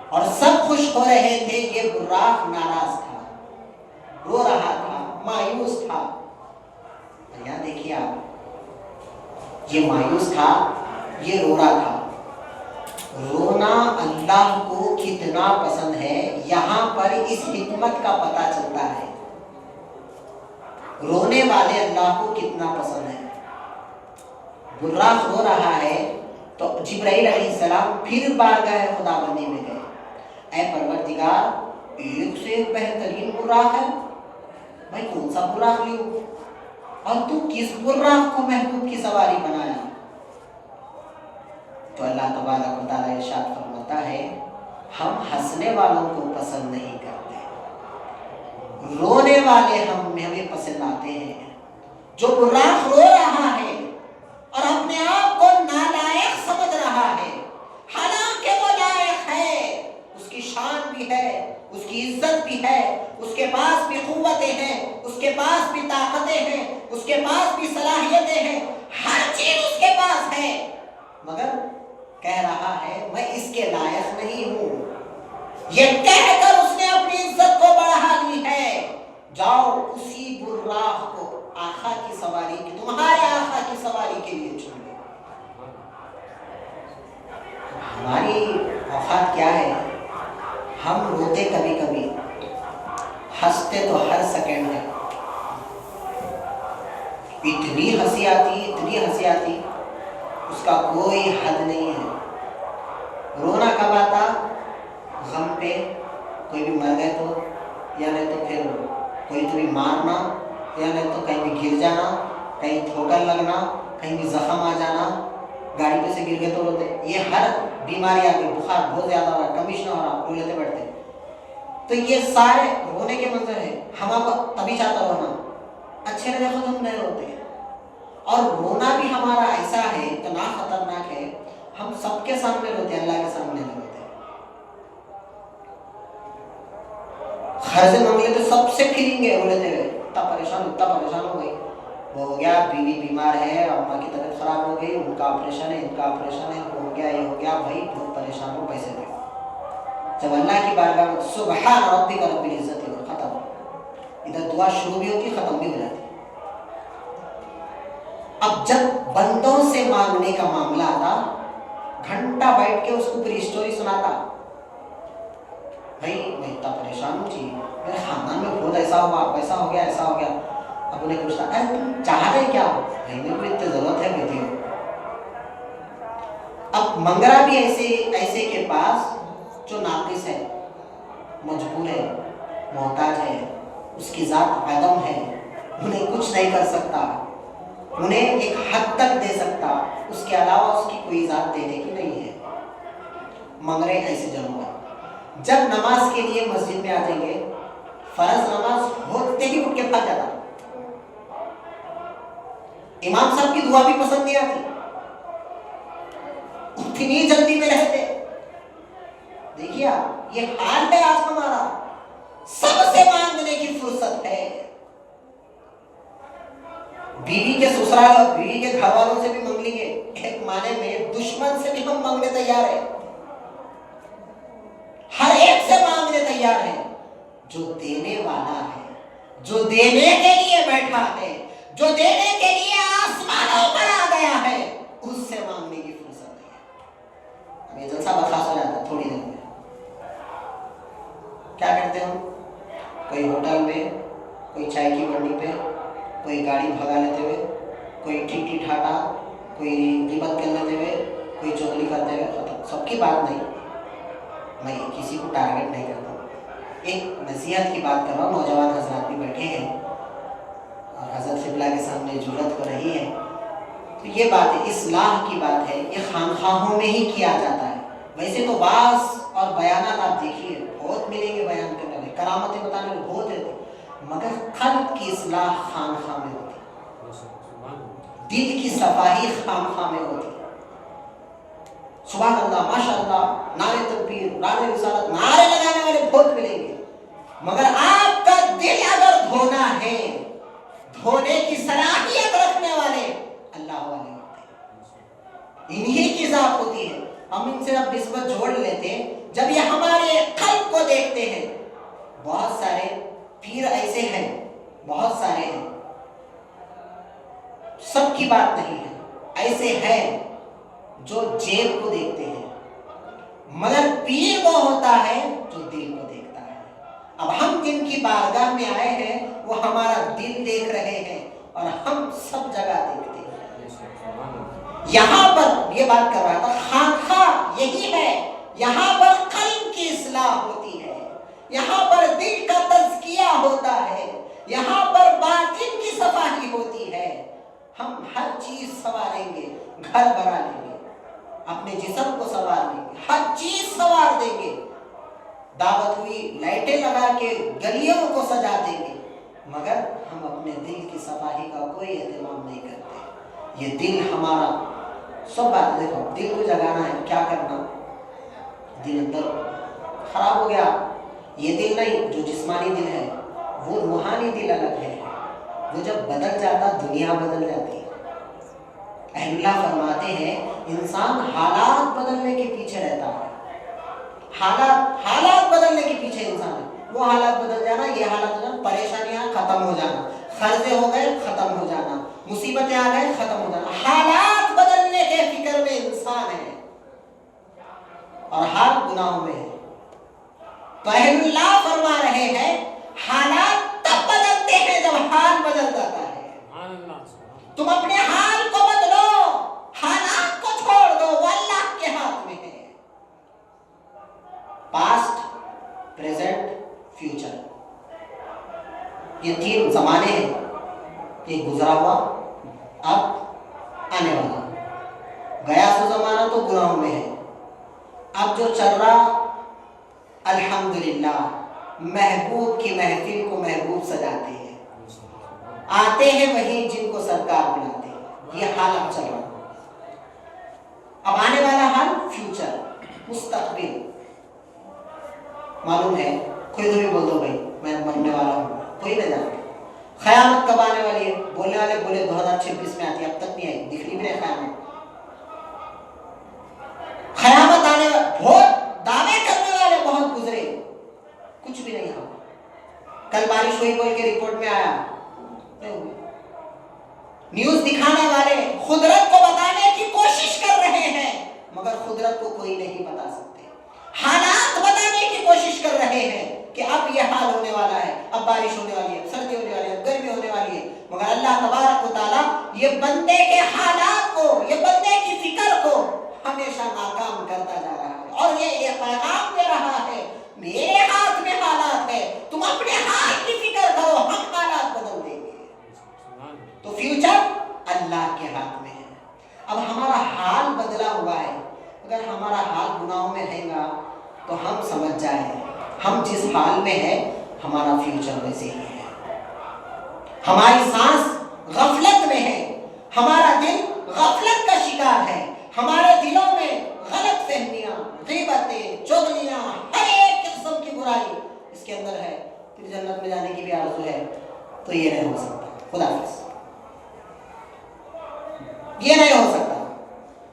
اور سب خوش ہو رہے تھے. یہ براق ناراض تھا، رو رہا تھا، مایوس تھا. اور یہاں دیکھیے آپ، یہ مایوس تھا، یہ رو رہا تھا. رونا اللہ کو کتنا پسند ہے یہاں پر اس حکمت کا پتہ چلتا ہے. رونے والے اللہ کو کتنا پسند ہے. براق رو رہا ہے تو جبرائیل علیہ السلام پھر بارگاہ خدا بندی میں گئے. اے پروردگار، ایک سے ایک بہترین براق ہے، میں کون سا براق لیوں، اور تو کس براق کو محبوب کی سواری بنایا؟ تو اللہ تبارک و تعالیٰ ارشاد فرماتا ہے ہم ہنسنے والوں کو پسند نہیں کرتے، رونے والے ہمیں پسند آتے ہیں. جو براق رو رہا ہے اور اپنے آپ کو نالائق سمجھ رہا ہے، حالانکہ وہ لائق ہے، اس کی شان بھی ہے، اس کی عزت بھی ہے، اس کے پاس بھی قوتیں ہیں، اس کے پاس بھی طاقتیں ہیں، اس کے پاس بھی صلاحیتیں ہیں، ہر چیز اس کے پاس ہے، مگر کہہ رہا ہے میں اس کے لائق نہیں ہوں. یہ کہہ کر اس نے اپنی عزت کو بڑھا لی ہے. جاؤ اسی براق کو آقا کی سواری کی، تمہارے آقا کی سواری کے لیے چن لو. ہماری اوقات کیا ہے، ہم روتے کبھی کبھی، ہنستے تو ہر سیکنڈ ہے. اتنی ہنسی آتی اس کا کوئی حد نہیں ہے. رونا کب آتا؟ غم پہ، کوئی بھی مر گئے تو، یا نہیں تو پھر کوئی تو بھی مارنا، یا نہیں تو کہیں بھی گر جانا، کہیں ٹھوکر لگنا، کہیں بھی زخم آ جانا، گاڑی پہ سے گر گئے تو روتے. یہ ہر بیماری آ گئی، بخار بہت زیادہ ہو رہا، کمیشن ہو رہا، رو لیتے بیٹھتے. تو یہ سارے رونے کے منظر ہے. ہم آپ کو تبھی چاہتا رونا، اچھے لگے خود ہم نہیں روتے. اور رونا بھی ہمارا ایسا ہے، اتنا خطرناک ہے، ہم سب کے سامنے روتے ہیں، اللہ کے سامنے نہیں روتے. قرض مانگ لیتے سب سے پھریں گے رو لیتے ہوئے، اتنا پریشان ہو گئی، وہ ہو گیا، بیوی بیمار ہے، اماں کی طبیعت خراب ہو گئی، ان کا آپریشن ہے، ان کا آپریشن ہے، ہو گیا، یہ ہو گیا، بھائی بہت پریشان ہو، پیسے دے. جب اللہ کی بارگاہ میں سبحان ربک رب العزت، ختم. ادھر دعا شروع بھی ہوتی، ختم بھی ہو جاتی. اب جب بندوں سے مانگنے کا معاملہ آتا، گھنٹہ بیٹھ کے اس کو پوری اسٹوری سناتا. بھائی میں اتنا پریشان ہوں جی، میرے خاندان میں بہت ایسا ہوا، ویسا ہو گیا، ایسا ہو گیا. اب انہیں پوچھتا ہے تم چاہ رہے کیا ہو؟ بھائی میرے کو اتنی ضرورت ہے بیٹی ہو. اب منگرا بھی ایسے کے پاس جو ناقص ہے، مجبور ہے، محتاج ہے، اس کی ذات عدم ہے، انہیں کچھ نہیں کر سکتا، انہیں ایک حد تک دے سکتا، اس کے علاوہ اس کی کوئی ذات دینے کی نہیں ہے. منگرے ایسے جانور جب نماز کے لیے مسجد میں آ جائیں گے، فرض نماز ہوتے ہی اٹھ کے بھاگ جاتا. امام صاحب کی دعا بھی پسند نہیں آتی، اتنی جلدی میں رہتے. دیکھیے یہ حال ہے آج ہمارا، سب سے مانگنے کی فرصت ہے. بیوی کے سسرال، بیوی کے گھر والوں سے بھی مانگ لیں گے، ایک معنی میں دشمن سے بھی ہم مانگنے تیار ہیں، ہر ایک سے مانگنے تیار ہیں. جو دینے والا ہے، جو دینے کے لیے بیٹھا ہے، جو دینے کے لیے آسمانوں پر آ گیا ہے، اس سے مانگنے کی فرصت ہے. یہ جلسہ برخاست ہو جاتا ہے تھوڑی دیر میں. کیا کرتے ہیں ہم؟ کوئی ہوٹل میں، کوئی چائے کی بڑی پہ، کوئی گاڑی بھگا لیتے ہوئے، کوئی ٹھیٹھی ٹھاٹا، کوئی غیبت کر لیتے ہوئے، کوئی چغلی کرتے ہوئے. ختم. سب کی بات نہیں، میں کسی کو ٹارگٹ نہیں کرتا ہوں، ایک نصیحت کی بات کر رہا ہوں. نوجوان حضرات بھی بیٹھے ہیں اور حضرت قبلہ کے سامنے جرأت ہو رہی ہے، تو یہ بات ہے، اصلاح کی بات ہے، یہ خانقاہوں میں ہی کیا جاتا ہے. ویسے تو بعض اور بیانات آپ دیکھیے بہت ملیں گے، بیان کرنے والے، کرامتیں بتانے والے بہت رہتے، مگر قلب کی اصلاح خانقاہ میں ہوتی، دل کی صفائی خانقاہ میں ہوتی. سبحان اللہ، ماشاء اللہ، نعرے تکبیر، نعرے رسالت، نعرے لگانے والے بہت ملیں گے، مگر آپ کا دل اگر دھونا ہے، دھونے کی صلاحیت رکھنے والے اللہ والے ہوتے ہیں، انہی کی ذات ہوتی ہے. ہم ان سے اب نسبت جوڑ لیتے ہیں جب یہ ہمارے قلب کو دیکھتے ہیں. بہت سارے پیر ایسے ہیں، بہت سارے ہیں، سب کی بات نہیں ہے، ایسے ہیں جو جیب کو دیکھتے ہیں، مگر پیر وہ ہوتا ہے جو دل کو دیکھتا ہے. اب ہم جن کی بارگاہ میں آئے ہیں وہ ہمارا دل دیکھ رہے ہیں اور ہم سب جگہ دیکھتے ہیں. یہاں پر یہ بات کر رہا تھا، خانقاہ یہی ہے، یہاں پر قلب کی اصلاح ہوتی ہے، یہاں پر دل کا تزکیہ ہوتا ہے، یہاں پر باطن کی صفائی ہوتی ہے. ہم ہر چیز سنواریں گے، گھر بنا لیں گے، اپنے جسم کو سنوار لیں گے، ہر چیز سنوار دیں گے، دعوت ہوئی لائٹیں لگا کے گلیوں کو سجا دیں گے، مگر ہم اپنے دل کی صفائی کا کوئی اہتمام نہیں کرتے. یہ دل ہمارا سب بات، دیکھو دل کو جگانا ہے، کیا کرنا؟ دل اندر خراب ہو گیا، یہ دل نہیں، جو جسمانی دل ہے وہ روحانی دل الگ ہے، وہ جب بدل جاتا دنیا بدل جاتی. اہل اللہ فرماتے ہیں انسان حالات بدلنے کے پیچھے رہتا ہے، حالات بدلنے کے پیچھے انسان ہے. وہ حالات بدل جانا، یہ حالات بدل، پریشانیاں ختم ہو جانا، قرضے ہو گئے ختم ہو جانا، مصیبتیں آ گئے ختم ہو جانا. حالات بدلنے کے فکر میں انسان ہے اور حال گناہوں میں ہے. تو اہل اللہ فرما رہے ہیں حالات تب بدلتے ہیں جب حال بدل جاتا ہے. تم اپنے حال کو بدلو، حالات کو چھوڑ دو، وہ اللہ کے ہاتھ میں ہے. پاسٹ، پریزنٹ، فیوچر، یہ تین زمانے ہیں، ایک گزرا ہوا، اب آنے والا. گیا سو زمانہ تو گناہوں میں ہے، اب جو چل رہا الحمدللہ محبوب کی محفل کو محبوب سجاتے ہیں، آتے ہیں وہی جن کو سرکار بلاتے ہیں. یہ حال اب چل رہا. اب آنے والا حال فیوچر، مستقبل. معلوم ہے، کوئی تو بھی بول دو بھائی میں مرنے والا ہوں، کوئی نہ جانے. قیامت کب آنے والی ہے؟ بولنے والے بولے 2026 میں آتی ہے، اب تک نہیں آئی، دکھ رہی بھی نہیں قیامت. قیامت آنے والا، بہت دعوے کرنے والے بہت گزرے، کچھ بھی نہیں ہوا. کل بارش ہوئی بول کے رپورٹ میں آیا، نیوز دکھانے والے قدرت کو بتانے کی کوشش کر رہے ہیں مگر قدرت کو کوئی نہیں بتا سکتے. حالات بتانے کی کوشش کر رہے ہیں کہ اب یہ حال ہونے والا ہے، اب بارش ہونے والی ہے، سردی ہونے والی ہے، گرمی ہونے والی ہے، یہ بندے کے حالات کو، یہ بندے کی فکر کو ہمیشہ ناکام کرتا جا رہا ہے، اور یہ پیغام دے رہا ہے میرے ہاتھ میں حالات ہے، تم اپنے ہاتھ کی فکر کرو، ہم حالات بدل دیں گے۔ تو فیوچر اللہ کے ہاتھ میں ہے۔ اب ہمارا حال بدلا ہوا ہے، اگر ہمارا حال گناہوں میں رہے گا تو ہم سمجھ جائیں ہم جس حال میں ہے ہمارا فیوچر ویسے ہی ہے۔ ہماری سانس غفلت میں ہے، ہمارا دل غفلت کا شکار ہے، ہمارے دلوں میں غلط فہمیاں، غیبتیں، چغلیاں، ہر ایک قسم کی برائی اس کے اندر ہے، پھر جنت میں جانے کی بھی آرزو ہے، تو یہ نہیں ہو سکتا۔ خدا حافظ، یہ نہیں ہو سکتا۔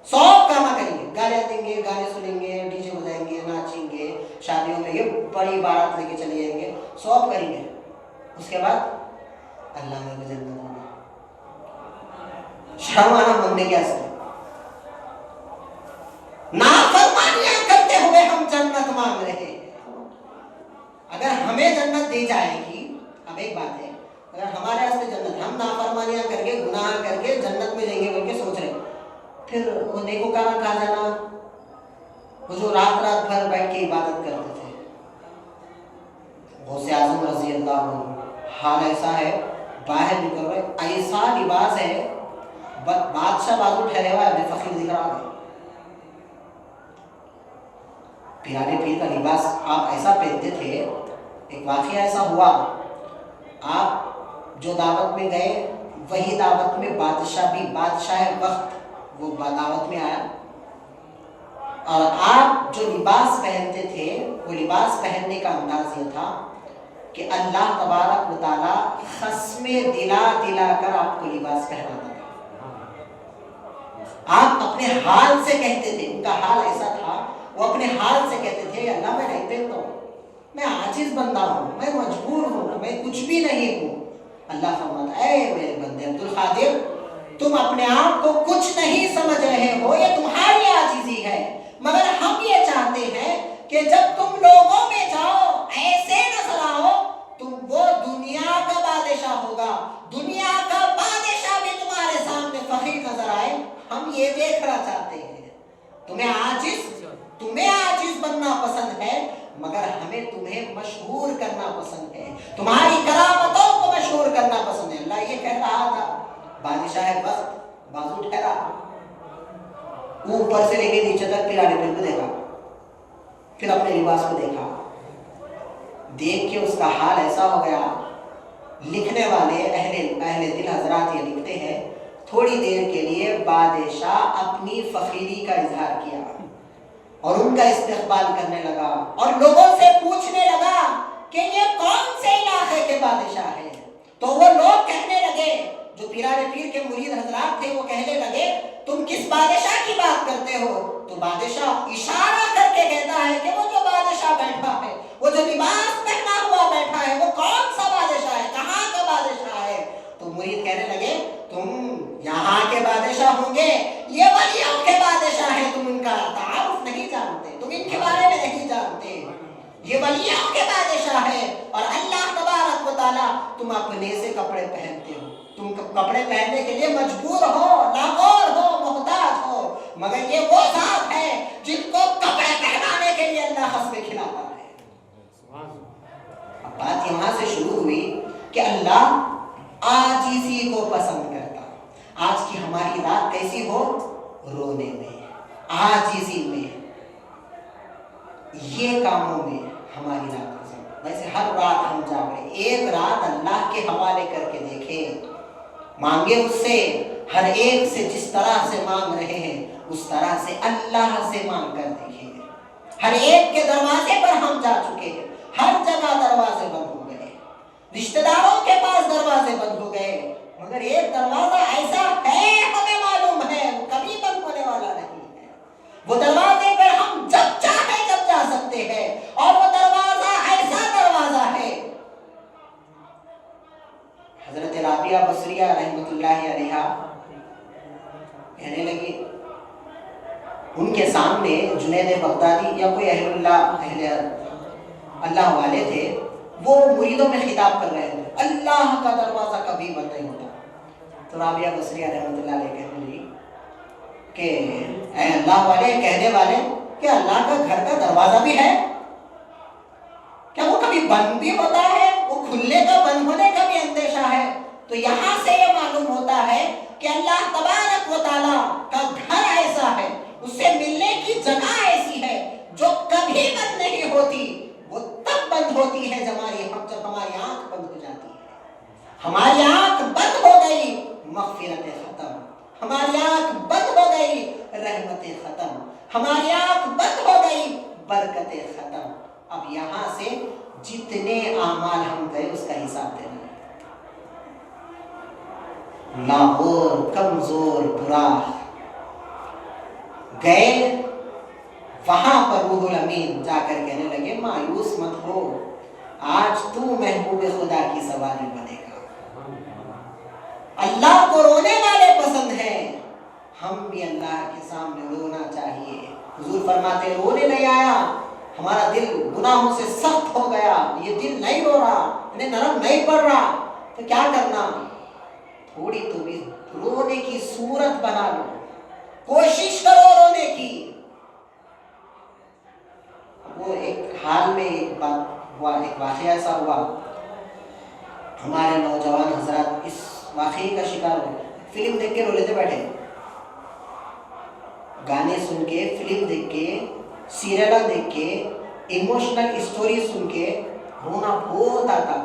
100 کام کریں گے، گالیاں دیں گے، گانے سنیں گے، ڈی جے بجائیں گے، ناچیں گے، شادیوں میں یہ بڑی بارات لے کے چلے جائیں گے، 100 کریں گے، اس کے بعد اللہ میں جنت ہونا، شرم آنا مانگنے کے اصل نافرمانیاں کرتے ہوئے ہم جنت مانگ رہے ہیں۔ اگر ہمیں جنت دی جائے گی، اب ایک بات ہے، اگر ہمارے واسطے جنت، ہم نافرمانیاں کر کے گناہ کر کے جنت میں جائیں گے بول کے سوچ رہے ہیں، پھر وہ نیکوکار کہا جانا، وہ جو رات رات بھر بیٹھ کے عبادت کرتے تھے، غوث اعظم رضی اللہ عنہ، حال ایسا ہے باہر نکل رہے، ایسا لباس ہے بادشاہ بازو ٹھہرے ہوا ہے، بے فخر دکھ رہا ہے، پیارے پیر کا لباس آپ ایسا پہنتے تھے۔ ایک واقعہ ایسا ہوا، آپ جو دعوت میں گئے وہی دعوت میں بادشاہ بھی، بادشاہ وقت وہ دعوت میں آیا، اور آپ جو لباس پہنتے تھے وہ لباس پہننے کا انداز یہ تھا کہ اللہ تبارک و تعالیٰ خصمیں دلا دلا کر آپ کو لباس پہناتا تھا۔ آپ اپنے حال سے کہتے تھے، ان کا حال ایسا تھا، وہ اپنے حال سے کہتے تھے اللہ میں نہیں پہنتا ہوں، میں عاجز بندہ ہوں، میں مجبور ہوں، میں کچھ بھی نہیں ہوں۔ اللہ فرماتا اے میرے بندے عبد القادر، تم اپنے آپ کو کچھ نہیں سمجھ رہے ہو، یہ تمہاری عاجزی ہے، مگر ہم یہ چاہتے ہیں کہ جب تم لوگوں میں جاؤ ایسے نظر آؤ، تم وہ دنیا کا بادشاہ ہوگا، دنیا کا بادشاہ بھی تمہارے سامنے فخر نظر آئے، ہم یہ دیکھنا چاہتے ہیں۔ تمہیں عاجز بننا پسند ہے، مگر ہمیں تمہیں مشہور کرنا پسند ہے، تمہاری کرامتوں کو مشہور کرنا پسند ہے۔ اللہ یہ کہہ رہا تھا، بادشاہ وقت بازو ٹھہرا، اوپر سے لے کے نیچے تک پیرانے پیر کو دیکھا، پھر اپنے لباس کو دیکھا، دیکھ کے اس کا حال ایسا ہو گیا۔ لکھنے والے اہل دل حضرات یہ لکھتے ہیں، تھوڑی دیر کے لیے بادشاہ اپنی فخری کا اظہار کیا اور ان کا استقبال کرنے لگا، اور لوگوں سے پوچھنے لگا کہ یہ کون سے علاقے کے بادشاہ ہیں؟ تو وہ لوگ کہنے لگے، جو پیرارے پیر کے مرید حضرات تھے وہ کہنے لگے تم کس بادشاہ کی بات کرتے ہو؟ تو بادشاہ اشارہ کر کے کہتا ہے کہ وہ جو بادشاہ بیٹھا ہے، وہ جو لباس پہنا ہوا بیٹھا ہے، وہ کون سا بادشاہ ہے، کہاں کا بادشاہ ہے؟ تو مرید کہنے لگے تم یہاں کے بادشاہ ہوں گے، یہ ولیوں کے بادشاہ ہیں، تم ان کا تعارف نہیں جانتے، تم ان کے بارے میں نہیں جانتے، یہ ولیوں کے بادشاہ ہیں، اور اللہ تبارک و تعالیٰ تم اپنے سے کپڑے پہنتے ہو، تم کپڑے پہننے کے لیے مجبور ہو، لاغور ہو، محتاج ہو، مگر یہ وہ ذات ہے جن کو کپڑے پہنانے کے لیے اللہ خصمیں کھلاتا ہے۔ اب بات یہاں سے شروع ہوئی کہ اللہ عاجزی کو پسند کرتا۔ آج کی ہماری رات کیسی ہو؟ رونے میں، عاجزی میں، یہ کاموں میں ہماری رات گزر۔ ویسے ہر رات ہم جاگ رہے، ایک رات اللہ کے حوالے کر کے دیکھیں، مانگے اس سے، ہر ایک سے جس طرح سے مانگ رہے ہیں اس طرح سے اللہ سے مانگ کر دیکھیں۔ ہر ایک کے دروازے پر ہم جا چکے ہیں، ہر جگہ دروازے بند ہو گئے، رشتہ داروں کے پاس دروازے بند ہو گئے، مگر ایک دروازہ ایسا ہے ہمیں معلوم ہے وہ کبھی بند ہونے والا نہیں ہے، وہ دروازے پر ہم جب چاہے جب جا سکتے ہیں، اور وہ دروازہ ایسا دروازہ ہے۔ حضرت رابعہ بصریہ رحمۃ اللہ علیہا کہنے لگی، ان کے سامنے جنید بغدادی یا کوئی اہل اللہ والے تھے، وہ مریدوں میں خطاب کر رہے تھے، اللہ کا دروازہ کبھی بند نہیں ہوتا، تو رابعہ بصریہ رحمۃ اللہ علیہ کہنے لگی کہ اے اللہ والے، کہنے والے، کیا اللہ کا گھر کا دروازہ بھی ہے؟ کیا وہ کبھی بند بھی ہوتا ہے؟ وہ کھلنے کا بند ہونے کا بھی اندیشہ ہے؟ تو یہاں سے یہ معلوم ہوتا ہے کہ اللہ تبارک و تعالیٰ کا گھر ایسا ہے، اس سے ملنے کی جگہ ایسی ہے جو کبھی بند نہیں ہوتی۔ وہ تب بند ہوتی ہے جب ہماری آنکھ بند ہو جاتی ہے۔ ہماری آنکھ بند ہو گئی، مغفرتیں ختم۔ ہماری آنکھ بند ہو گئی، رحمتیں ختم۔ ہماری آنکھ بند ہو گئی، برکتیں ختم۔ اب یہاں سے جتنے اعمال ہم گئے اس کا حساب دینا ہے۔ لاہور کمزور برا گئے، وہاں پر روح الامین جا کر کہنے لگے مایوس مت ہو، آج تو محبوب خدا کی سواری بنے گا۔ اللہ کو رونے والے پسند ہیں، ہم بھی اللہ کے سامنے رونا چاہیے۔ حضور فرماتے رونے نہیں آیا، ہمارا دل گناہوں سے سخت ہو گیا، یہ دل نہیں رو رہا، انہیں نرم نہیں پڑ رہا، تو کیا کرنا؟ تھوڑی تو بھی رونے کی صورت بنا لو، کوشش کرو رونے کی۔ وہ ایک حال میں ایک بات ہوا، ایک واقعہ ایسا ہوا، ہمارے نوجوان حضرات اس واقعے کا شکار ہوئے۔ فلم دیکھ کے رو لیتے بیٹھے، گانے سن کے، فلم دیکھ کے، سیریل دیکھ کے، ایموشنل اسٹوری سن کے رونا بہت آتا،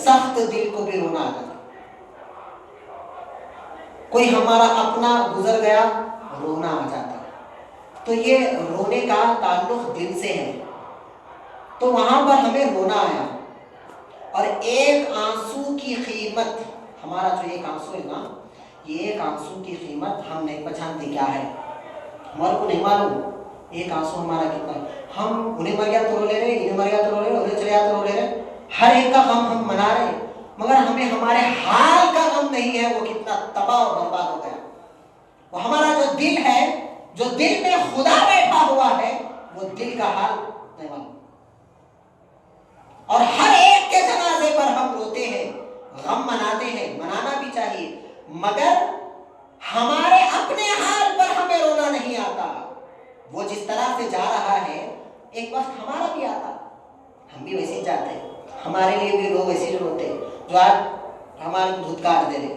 سخت دل کو بھی رونا آتا۔ کوئی ہمارا اپنا گزر گیا، رونا آ جاتا۔ تو یہ رونے کا تعلق دل سے ہے، تو وہاں پر ہمیں رونا آیا، اور ایک آنسو کی قیمت، ہمارا جو ایک آنسو ہے نا، یہ ایک آنسو کی قیمت ہم نہیں پہچانتے کیا ہے، ہمارے کو نہیں معلوم ایک آنسو ہمارا کتنا ہے۔ ہم انہیں مر گیا تو رو لے رہے، انہیں مر گیا تو رو لے رہے، انہیں چلے گیا تو رو لے رہے، ہر ایک کا غم ہم منا رہے، مگر ہمیں ہمارے حال کا غم نہیں ہے، وہ کتنا تباہ و برباد ہو گیا۔ وہ ہمارا جو دل ہے، جو دل میں خدا بیٹھا ہوا ہے، وہ دل کا حال نہیں معلوم۔ اور ہر ایک کے جنازے پر ہم روتے ہیں، غم مناتے ہیں، منانا بھی چاہیے، مگر ہمارے اپنے حال پر ہمیں رونا نہیں آتا۔ وہ جس طرح سے جا رہا ہے، ایک وقت ہمارا بھی آتا، ہم بھی ویسے ہی جاتے، ہمارے لیے بھی لوگ ایسے روتے، جو آج ہمارے کو دھتکار دے رہے،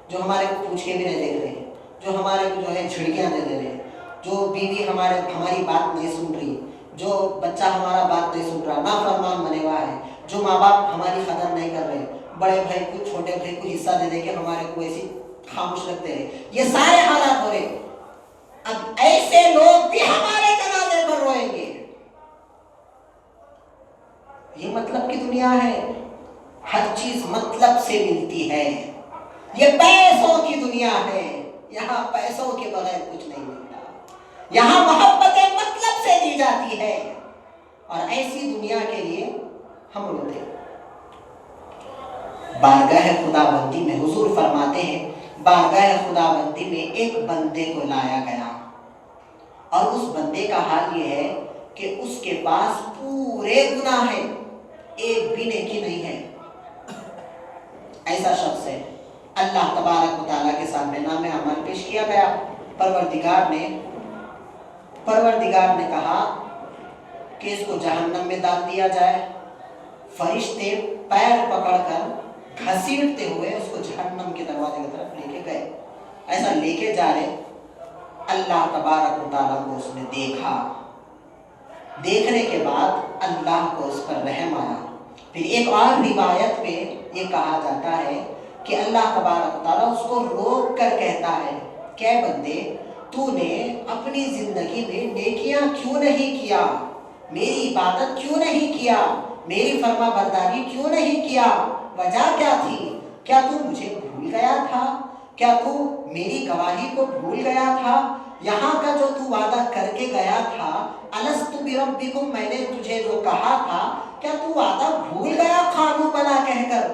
جو ہمارے کو پوچھ کے بھی نہیں دیکھ رہے، جو ہمارے کو جو ہے جھڑکیاں دے دے رہے، جو بیوی ہماری بات نہیں سن رہی، جو بچہ ہمارا بات نہیں سن رہا، نافرمان بنے ہوا ہے، جو ماں باپ ہماری قدر نہیں کر رہے، بڑے بھائی کو چھوٹے بھائی کو حصہ دے دے کے ہمارے کو ایسی خاموش رکھتے ہیں، یہ سارے حالات ہو رہے۔ اب ایسے لوگ بھی ہمارے جنازے پر روئیں گے۔ یہ مطلب کی دنیا ہے، ہر چیز مطلب سے ملتی ہے، یہ پیسوں کی دنیا ہے، یہاں پیسوں کے بغیر کچھ نہیں ملتا، یہاں محبتیں مطلب سے دی جاتی ہے، اور ایسی دنیا کے لیے ہم روتے ہیں۔ بارگاہ خداوندی میں حضور فرماتے ہیں، بارگاہ خداوندی میں ایک بندے کو لایا گیا، اور اس بندے کا حال یہ ہے کہ اس کے پاس پورے گناہ ہیں، ایک بھی نیکی نہیں ہے۔ ایسا شخص ہے، اللہ تبارک و تعالیٰ کے سامنے نام عمل پیش کیا گیا، پروردگار نے کہا کہ اس کو جہنم میں ڈال دیا جائے۔ فرشتے پیر پکڑ کر گھسیٹتے ہوئے اس کو جہنم کے دروازے کی طرف لے کے گئے، ایسا لے کے جا رہے، اللہ تبارک و تعالیٰ کو اس نے دیکھا، دیکھنے کے بعد اللہ کو اس پر رحم آیا۔ پھر ایک اور روایت میں یہ کہا جاتا ہے کہ اللہ تبارک و تعالیٰ اس کو روک کر کہتا ہے کہ اے بندے، تو نے اپنی زندگی میں نیکیاں کیوں نہیں کیا، میری عبادت کیوں نہیں کیا، میری فرما برداری کیوں نہیں کیا؟ وجہ کیا تھی؟ کیا تو مجھے بھول گیا تھا؟ کیا تو میری گواہی کو بھول گیا تھا؟ یہاں کا جو تو وعدہ کر کے گیا تھا، الست بربکم، میں نے تجھے جو کہا تھا، کیا تو وعدہ بھول گیا قانون بنا کہہ کر؟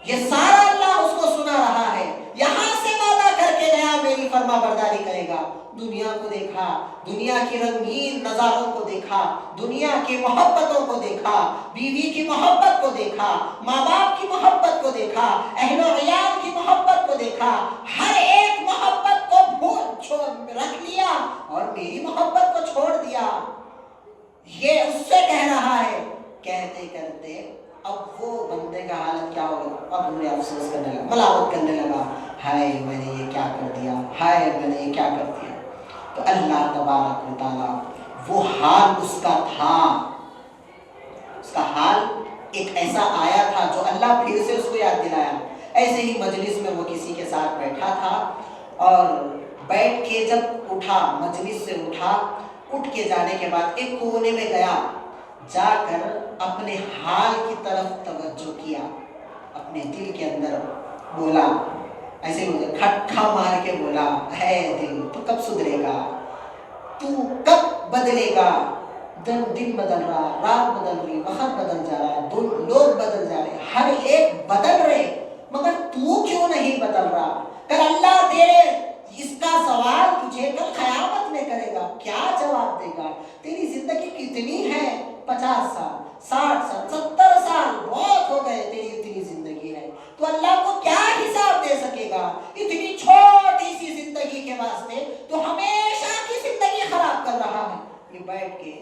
یہ سارا اللہ اس کو سنا رہا ہے، یہاں سے وعدہ کر کے گیا میری فرما برداری کرے گا، دنیا کو دیکھا، دنیا کی رنگین نظاروں کو دیکھا، دنیا کی محبتوں کو دیکھا، بیوی کی محبت کو دیکھا، ماں باپ کی محبت کو دیکھا، اہل و عیال کی محبت کو دیکھا، ہر ایک محبت کو رکھ لیا اور میری محبت کو چھوڑ دیا. یہ اس سے کہہ رہا ہے. کہتے کرتے اب وہ بندے کا حالت کیا ہوگا؟ اب انہیں افسوس کرنے لگا، ملامت کرنے لگا، ہائے میں نے یہ کیا کر دیا، ہائے میں نے یہ کیا کر دیا. تو اللہ تبارک و تعالیٰ وہ حال اس کا تھا، اس کا حال ایک ایسا آیا تھا جو اللہ پھر سے اس کو یاد دلایا. ایسے ہی مجلس میں وہ کسی کے ساتھ بیٹھا تھا اور بیٹھ کے جب اٹھا، مجلس سے اٹھا، اٹھ کے جانے کے بعد ایک کونے میں گیا، جا کر اپنے حال کی طرف توجہ کیا، اپنے دل کے اندر بولا، ایسے کھٹکا مار کے بولا، اے دل تو کب سدھرے گا، تو کب بدلے گا؟ دن بدل رہا، رات بدل رہی، وقت بدل جا رہا، لوگ بدل جا رہے، ہر ایک بدل رہے، مگر تو کیوں نہیں بدل رہا؟ کل اللہ تیرے اس کا سوال تجھے کل قیامت میں کرے گا، کیا جواب دے گا؟ تیری زندگی کتنی ہے؟ 50 سال، 60 سال، 70 سال بہت ہو گئے، تیری اتنی زندگی ہے، تو اللہ کو کیا حساب دے سکے گا؟ اتنی چھوٹی سی زندگی کے واسطے تو ہمیشہ کی زندگی خراب کر رہا ہے. یہ بیٹھ کے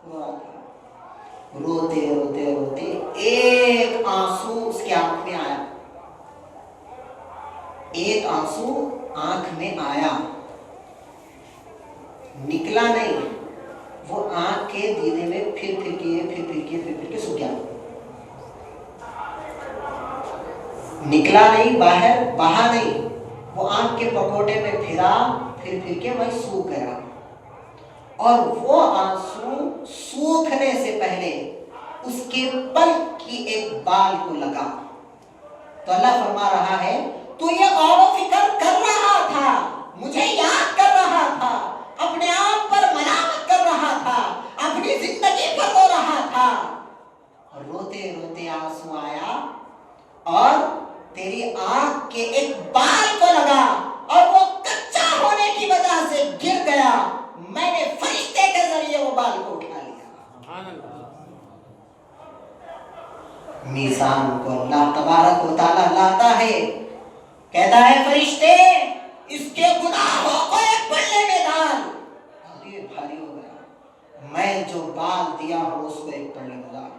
رو رہا تھا، روتے روتے روتے ایک آنسو اس کے آنکھ میں آیا، ایک آنسو آنکھ میں آیا، نکلا نہیں، وہ آنکھ کے دیدے میں پھر کے سو گیا، نکلا نہیں باہر، بہا نہیں، وہ آنکھ کے پکوٹے میں پھر کے وہی سوکھ گیا. اور وہ آنسو سوکھنے سے پہلے اس کے پلک کی ایک بال کو لگا. تو اللہ فرما رہا ہے تو یہ غور و فکر کر رہا تھا، مجھے یاد کر رہا تھا، اپنے آپ پر ملامت کر رہا تھا، اپنی زندگی پر رو رہا تھا، روتے روتے آنسو آیا اور تیری آنکھ کے ایک بال کو لگا اور وہ کچا ہونے کی وجہ سے گر گیا، میں نے فرشتے کے ذریعے وہ بال کو اٹھا لیا. میزان کو اللہ تبارک و تعالیٰ لاتا ہے، کہتا ہے فرشتے اس کے گناہوں کو ایک پلے میں ڈال. یہ بھاری ہو گیا، میں جو بال دیا ہوں اس کو ایک پلے میں ڈال.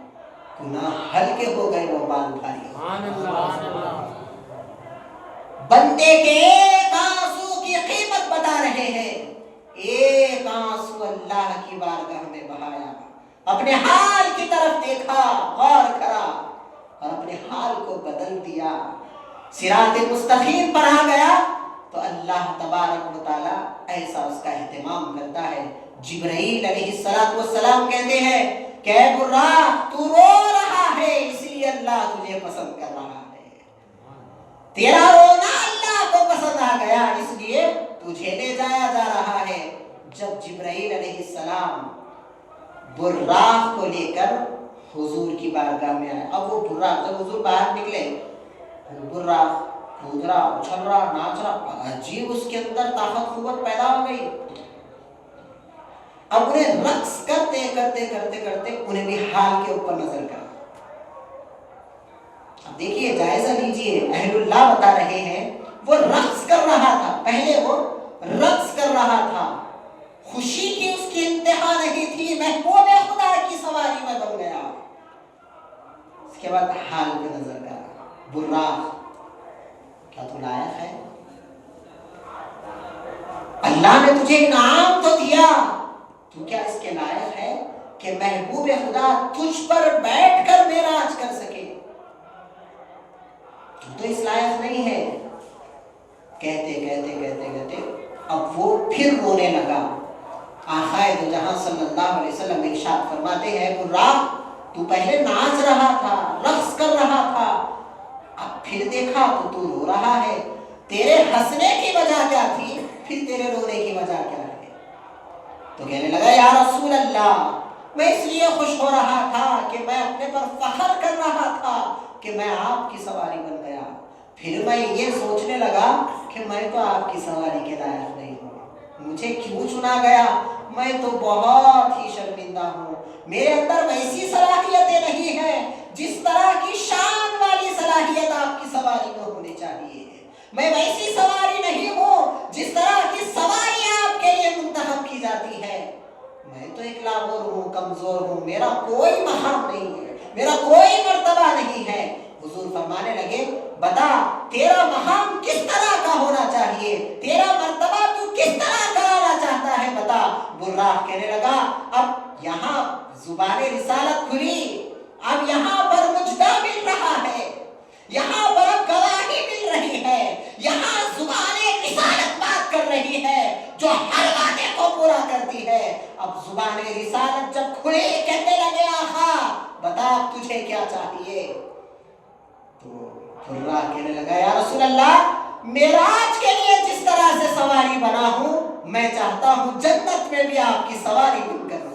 گناہ ہلکے ہو گئے، وہ بال بھاری ہو گئے. بندے کے ایک آنسو کی قیمت بتا رہے ہیں. ایک آنسو اللہ کی بارگاہ میں بہایا، اپنے حال کی طرف دیکھا، غور کرا اور اپنے حال کو بدل دیا، صراط مستقیم پر آ گیا. تو اللہ تبارک و تعالیٰ ایسا اس کا اہتمام کرتا ہے. جبرائیل علیہ السلام کہتے ہیں کہ اے براق تو رو رہا ہے اس لیے اللہ تجھے پسند کر رہا ہے، تیرا رونا اللہ کو پسند آ گیا اس لیے تجھے لے جایا جا رہا ہے. جب جبرائیل علیہ السلام براق کو لے کر حضور کی بارگاہ میں آئے، اب وہ براق جب حضور باہر نکلے، براق کود رہا، اچھل رہا، ناچ رہا، عجیب اس کے اندر طاقت قوت پیدا ہو گئی. اب انہیں رقص کرتے انہیں بھی حال کے اوپر نظر کرا. اب دیکھیے، جائزہ لیجئے، اہل اللہ بتا رہے ہیں وہ رقص کر رہا تھا، پہلے وہ رقص کر رہا تھا، خوشی کی اس کی انتہا نہیں تھی، محبوب خدا کی سواری میں بن گیا. اس کے بعد حال پہ نظر کرا، براق کیا تو لائق ہے؟ اللہ نے تجھے انعام تو دیا، تو کیا اس کے لائق ہے کہ محبوب خدا تجھ پر بیٹھ کر معراج کر سکے؟ تو اس لائق نہیں ہے. کہتے اب وہ پھر رونے لگا. آقائے دو جہاں صلی اللہ علیہ وسلم ارشاد فرماتے ہیں براق تو پہلے ناچ رہا تھا، رقص کر رہا تھا، اب پھر دیکھا تو رو رہا ہے، تیرے ہنسنے کی وجہ کیا تھی، پھر تیرے رونے کی وجہ کیا ہے؟ تو کہنے لگا یا رسول اللہ میں اس لیے خوش ہو رہا تھا کہ میں اپنے پر فخر کر رہا تھا کہ میں آپ کی سواری بن گیا. پھر میں یہ سوچنے لگا کہ میں تو آپ کی سواری کے لائق نہیں ہوں، مجھے کیوں چنا گیا؟ میں تو بہت ہی شرمندہ ہوں، میرے اندر ویسی صلاحیتیں نہیں ہیں جس طرح کی شان والی صلاحیت آپ کی سواری میں ہونی چاہیے۔ میں ویسی سواری نہیں ہوں جس طرح کی سواری آپ کے لیے منتخب کی جاتی ہے۔ میں تو ایک لاغور ہوں، کمزور ہوں، میرا کوئی مقام نہیں ہے، میرا کوئی مرتبہ نہیں ہے۔ حضور فرمانے لگے بتا تیرا مقام کس طرح کا ہونا چاہیے، تیرا مرتبہ تو کس طرح کرانا چاہتا ہے بتا۔ براق کہنے لگا اب یہاں زبان رسالت کھلی، اب یہاں پر مجدہ مل رہا ہے، یہاں پر اب گواہی مل رہی ہے، یہاں زبان رسالت بات کر رہی ہے جو ہر وعدے کو پورا کرتی ہے۔ اب زبان رسالت جب کھلی کہنے لگے آقا بتا تجھے کیا چاہیے؟ تو براق کہنے لگا یا رسول اللہ معراج کے لیے جس طرح سے سواری بنا ہوں میں چاہتا ہوں جنت میں بھی آپ کی سواری بن کر رہوں،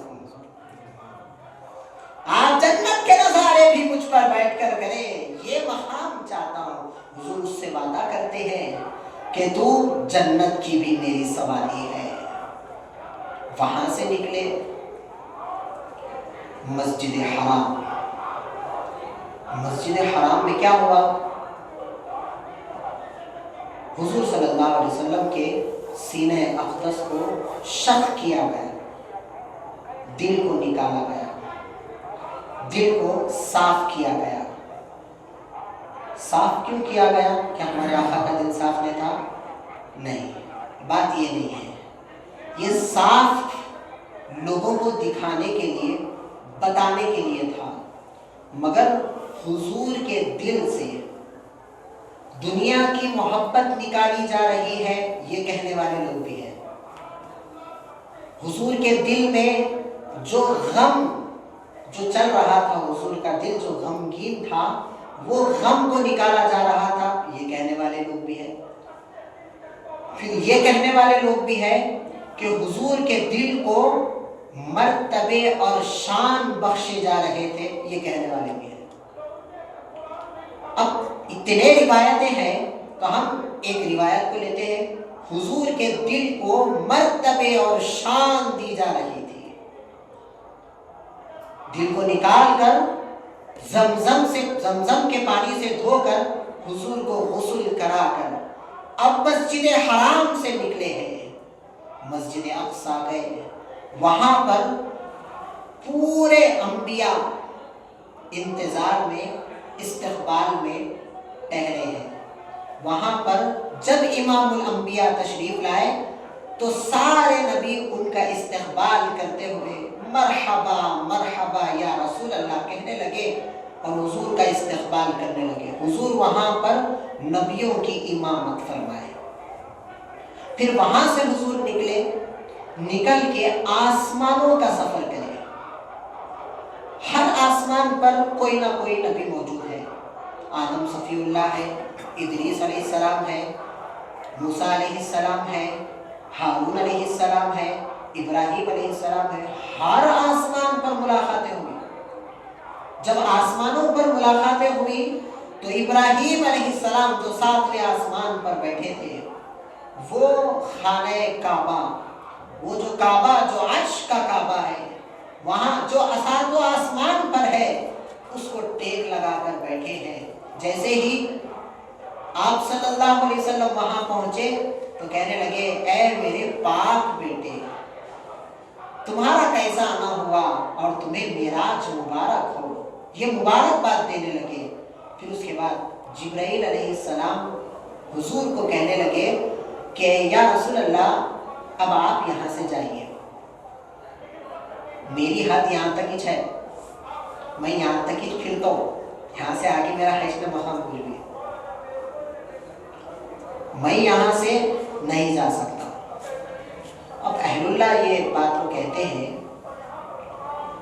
آپ جنت کے نظارے بھی مجھ پر بیٹھ کر کریں، یہ مقام چاہتا ہوں۔ حضور اس سے وعدہ کرتے ہیں کہ تو جنت کی بھی میری سواری ہے۔ وہاں سے نکلے مسجد حرام۔ مسجد حرام میں کیا ہوا؟ حضور صلی اللہ علیہ وسلم کے سینہ اقدس کو شق کیا گیا، دل کو نکالا گیا، دل کو صاف کیا گیا۔ صاف کیوں کیا گیا؟ کیا ہمارے آقا کا دل صاف نہیں تھا؟ نہیں، بات یہ نہیں ہے۔ یہ صاف لوگوں کو دکھانے کے لیے، بتانے کے لیے تھا، مگر حضور کے دل سے دنیا کی محبت نکالی جا رہی ہے یہ کہنے والے لوگ بھی ہیں۔ حضور کے دل میں جو غم جو چل رہا تھا، حضور کا دل جو غمگین تھا وہ غم کو نکالا جا رہا تھا یہ کہنے والے لوگ بھی ہیں۔ پھر یہ کہنے والے لوگ بھی ہیں کہ حضور کے دل کو مرتبے اور شان بخشے جا رہے تھے یہ کہنے والے بھی ہیں۔ اب اتنے روایتیں ہیں تو ہم ایک روایت کو لیتے ہیں، حضور کے دل کو مرتبے اور شان دی جا رہی تھی، دل کو نکال کر زمزم کے پانی سے دھو کر حضور کو غسل کرا کر اب مسجد حرام سے نکلے ہیں، مسجد اقصی گئے، وہاں پر پورے انبیاء انتظار میں، استقبال میں ٹہرے ہیں۔ وہاں پر جب امام الانبیاء تشریف لائے تو سارے نبی ان کا استقبال کرتے ہوئے مرحبا مرحبا یا رسول اللہ کہنے لگے اور حضور کا استقبال کرنے لگے۔ حضور وہاں پر نبیوں کی امامت فرمائے۔ پھر وہاں سے حضور نکلے، نکل کے آسمانوں کا سفر کرے۔ ہر آسمان پر کوئی نہ کوئی نبی موجود ہے، آدم صفی اللہ ہے، ادریس علیہ السلام ہے، موسیٰ علیہ السلام ہے، ہارون علیہ السلام ہے، ابراہیم علیہ السلام ہے۔ ہر آسمان پر ملاقاتیں ہوئی۔ جب آسمانوں پر ملاقاتیں ہوئی تو ابراہیم علیہ السلام جو 7ویں آسمان پر بیٹھے تھے وہ خانہ کعبہ، وہ جو کعبہ جو عرش کا کعبہ ہے، وہاں جو ساتواں آسمان پر ہے اس کو ٹیک لگا کر بیٹھے ہیں۔ جیسے ہی آپ صلی اللہ علیہ وسلم وہاں پہنچے تو کہنے لگے اے میرے پاک بیٹے تمہارا کیسا آنا ہوا اور تمہیں معراج مبارک ہو، یہ مبارک بات دینے لگے۔ پھر اس کے بعد جبرائیل علیہ السلام حضور کو کہنے لگے کہ یا رسول اللہ اب آپ یہاں سے جائیے، میری حد یہاں تک ہی ہے، میں یہاں تک ہی پھرتا ہوں، یہاں سے آگے میرا حج کا مقام بھول گیا، میں یہاں سے نہیں جا سکتا۔ اب اہل اللہ یہ بات کو کہتے ہیں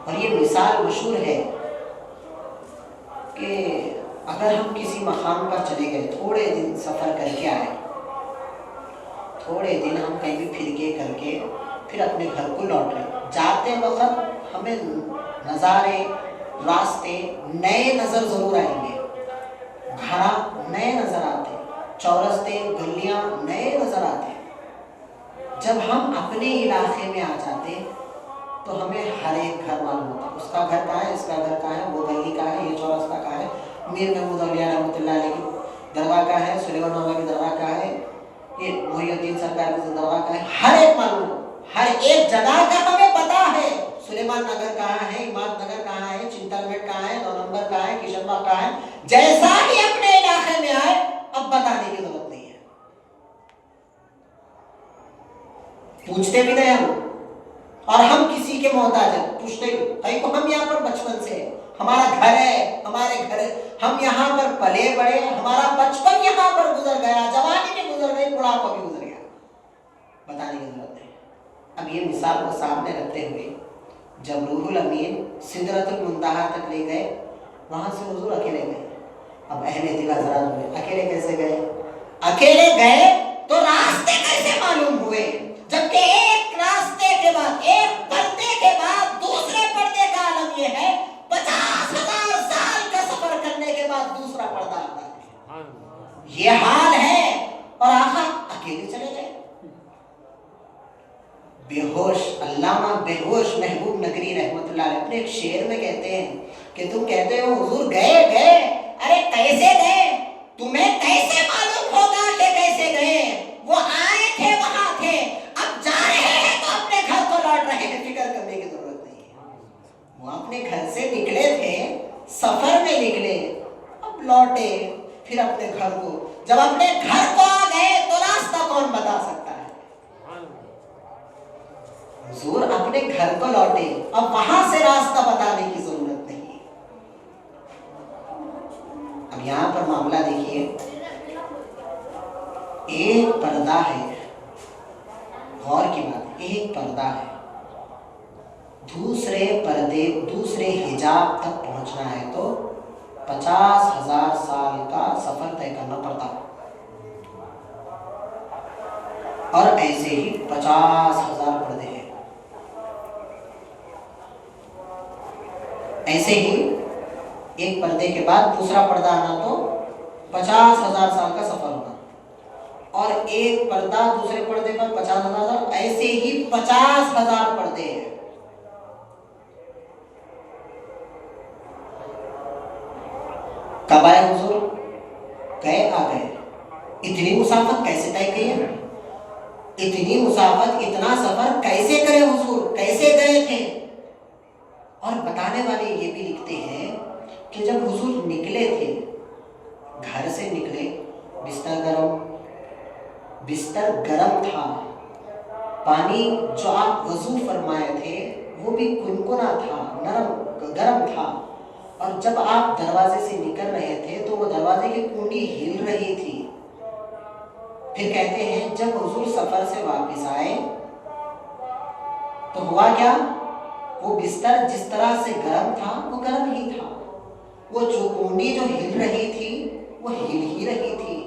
اور یہ مثال مشہور ہے کہ اگر ہم کسی مقام پر چلے گئے، تھوڑے دن سفر کر کے آئے، تھوڑے دن ہم کہیں بھی پھر کے کر کے پھر اپنے گھر کو لوٹ رہے، جاتے وقت ہمیں نظارے، راستے نئے نظر ضرور آئیں گے، گھر نئے نظر آتے، چورستے گلیاں نئے نظر آتے، جب ہم اپنے علاقے میں آ جاتے تو ہمیں ہر ایک گھر معلوم ہوتا، اس کا گھر کہاں ہے، اس کا گھر کہاں ہے، وہ گلی کہاں ہے، یہ چورستہ کہاں ہے، میر محمود اولیاء رحمۃ اللہ علیہ کی درگاہ کہاں ہے، سلیمان مولا کی درگاہ کہاں ہے، یہ محی الدین سرکار کی درگاہ کہاں ہے، ہر ایک معلوم، ہر ایک جگہ کا ہمیں پتا ہے۔ سلیمان نگر کہاں ہے، اماد نگر کہاں ہے، چنتل گڑھ کہاں ہے، 9 نمبر کہاں ہے، کشن باغ کہاں ہے، جیسا ہی اپنے علاقے میں آئے اب بتانے کی ضرورت نہیں ہے، پوچھتے بھی نہیں ہم، اور ہم کسی کے محتاج ہیں، پوچھتے بھی کو ہم یہاں پر بچپن سے، ہمارا گھر ہے، ہمارے گھر، ہم یہاں پر پلے بڑے، ہمارا بچپن یہاں پر گزر گیا، جوانی بھی گزر گئی، بڑھاپا بھی گزر گیا، بتانے کی ضرورت ہے۔ اب یہ مثال کو سامنے رکھتے ہوئے جب روح الامین سدرۃ المنتہا تک لے گئے، وہاں سے حضور اکیلے گئے۔ اب اہل دل حضرات ہوئے، اکیلے کیسے گئے؟ اکیلے گئے تو راستے کیسے معلوم ہوئے؟ جبکہ ایک راستے کے بعد، ایک پردے کے بعد دوسرے پردے کا عالم یہ ہے 50,000 سال کا سفر کرنے کے بعد دوسرا پردہ آتا ہے، یہ حال ہے، اور آقا اکیلے چلے گئے۔ بے ہوش علامہ بے ہوش محبوب نگری رحمت اللہ علیہ اپنے ایک شعر میں کہتے ہیں کہ تم کہتے ہو حضور گئے، ارے کیسے گئے؟ تمہیں کیسے معلوم ہوگا کہ کیسے گئے؟ وہ آئے تھے، وہاں تھے، اب جا رہے ہیں تو اپنے گھر کو لوٹ رہے ہیں، فکر کرنے کی ضرورت نہیں ہے۔ وہ اپنے گھر سے نکلے تھے، سفر میں نکلے، اب لوٹے پھر اپنے گھر کو، جب اپنے گھر کو آ گئے تو راستہ کون بتا سکتا ہے؟ حضور اپنے گھر کو لوٹے، اب وہاں سے راستہ بتانے کی ضرورت نہیں۔ اب یہاں پر معاملہ دیکھیے، ایک پردہ ہے، غور کی بات، ایک پردہ ہے، دوسرے پردے، دوسرے حجاب تک پہنچنا ہے تو 50,000 سال کا سفر طے کرنا پڑتا، اور ایسے ہی 50,000 پردے ہیں، ایسے ہی ایک پردے کے بعد دوسرا پردہ آنا تو 50,000 سال کا سفر ہونا، اور ایک پردہ دوسرے پردے پر 50,000 سال، ایسے ہی 50,000 پردے ہیں۔ کب آئے حضور؟ گئے، آ گئے۔ اتنی مسافت کیسے طے کی ہے؟ اتنی مسافت، اتنا سفر کیسے کرے حضور؟ کیسے گئے تھے؟ اور بتانے والے یہ بھی لکھتے ہیں کہ جب حضور نکلے تھے، گھر سے نکلے، بستر گرم تھا، پانی جو آپ وضو فرمائے تھے وہ بھی کنکنا تھا، گرم تھا، اور جب آپ دروازے سے نکل رہے تھے تو وہ دروازے کی کنڈی ہل رہی تھی۔ پھر کہتے ہیں جب حضور سفر سے واپس آئے تو ہوا کیا؟ وہ بستر جس طرح سے گرم تھا وہ گرم ہی تھا، وہ کنڈی جو ہل رہی تھی وہ ہل ہی رہی تھی،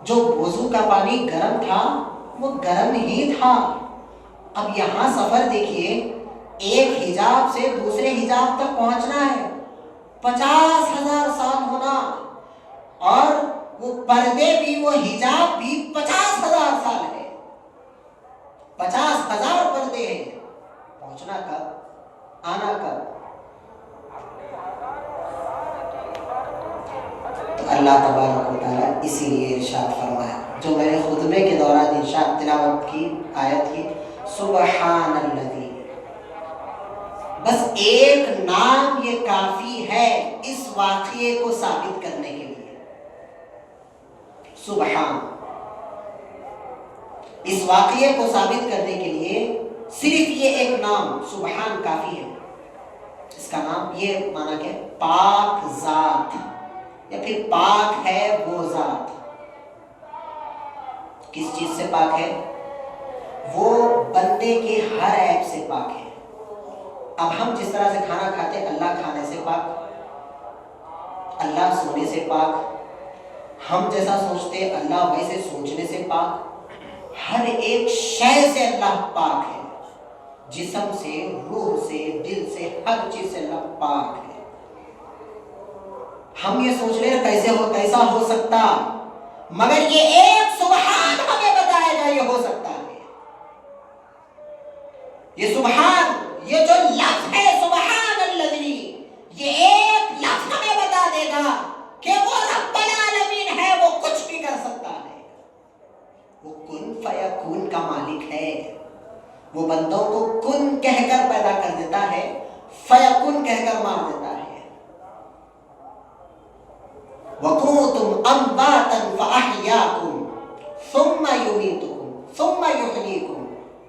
جو وضو کا پانی گرم تھا وہ گرم ہی تھا۔ اب یہاں سفر دیکھیے، ایک حجاب سے دوسرے حجاب تک پہنچنا ہے، 50,000 سال ہونا، اور وہ پردے بھی، وہ حجاب بھی 50,000 سال ہے، 50,000 پردے ہیں، پہنچنا کب؟ آنا کب؟ تو اللہ تبارک و تعالیٰ اسی لیے ارشاد فرمایا، جو میں نے خطبے کے دوران ارشاد تلاوت کی آیت کی، سبحان الذی، بس ایک نام یہ کافی ہے اس واقعے کو ثابت کرنے کے لیے، سبحان، اس واقعے کو ثابت کرنے کے لیے صرف یہ ایک نام سبحان کافی ہے۔ اس کا نام یہ مانا کہ پاک ذات، یا پھر پاک ہے وہ ذات۔ کس چیز سے پاک ہے؟ وہ بندے کے ہر عیب سے پاک ہے۔ اب ہم جس طرح سے کھانا کھاتے ہیں، اللہ کھانے سے پاک، اللہ سونے سے پاک، ہم جیسا سوچتے اللہ ویسے سوچنے سے پاک، ہر ایک شے سے اللہ پاک ہے، جسم سے، روح سے، دل سے، ہر چیز سے اللہ پاک ہے۔ ہم یہ سوچ رہے کیسا ہو سکتا، مگر یہ ایک سبحان ہمیں بتائے گا یہ ہو سکتا ہے۔ یہ سبحان، یہ جو لفظ ہے سبحان الذی، یہ ایک لفظ ہمیں بتا دے گا کہ وہ رب العالمین ہے، وہ کچھ بھی کر سکتا ہے، وہ کن فیکون کا مالک ہے، وہ بندوں کو کن کہہ کر پیدا کر دیتا ہے، فیکون کہہ کر مار دیتا ہے۔ وَكُنْتُمْ أَمْوَاتًا فَأَحْيَاكُمْ ثُمَّ يُمِيتُكُمْ ثُمَّ يُحْيِيكُمْ۔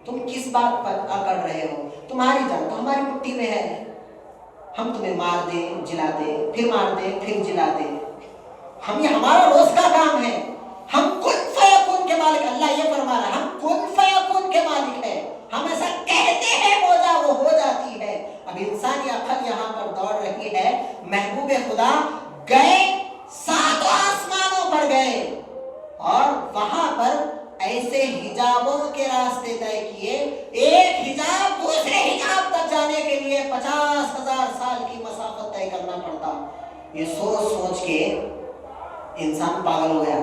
تم کس بات پر اکڑ رہے ہو؟ تمہاری جان تو ہماری مٹی میں ہے، ہم تمہیں مار دیں جلا دیں، پھر مار دیں پھر جلا دیں، یہ ہمارا روز کا کام ہے۔ ہم کن فیکون کے مالک، اللہ یہ فرما رہا ہے ہم کن فیکون کے مالک ہے، ہم ایسا کہتے ہیں ہو جا، وہ ہو جاتی ہے۔ اب انسانی عقل یہاں پر دوڑ رہی ہے، محبوب خدا گئے 7 آسمانوں پر گئے اور وہاں پر ایسے حجابوں کے راستے طے کیے، ایک حجاب دوسرے حجاب تک جانے کے لیے 50,000 سال کی مسافت طے کرنا پڑتا۔ یہ سوچ سوچ کے انسان پاگل ہو گیا۔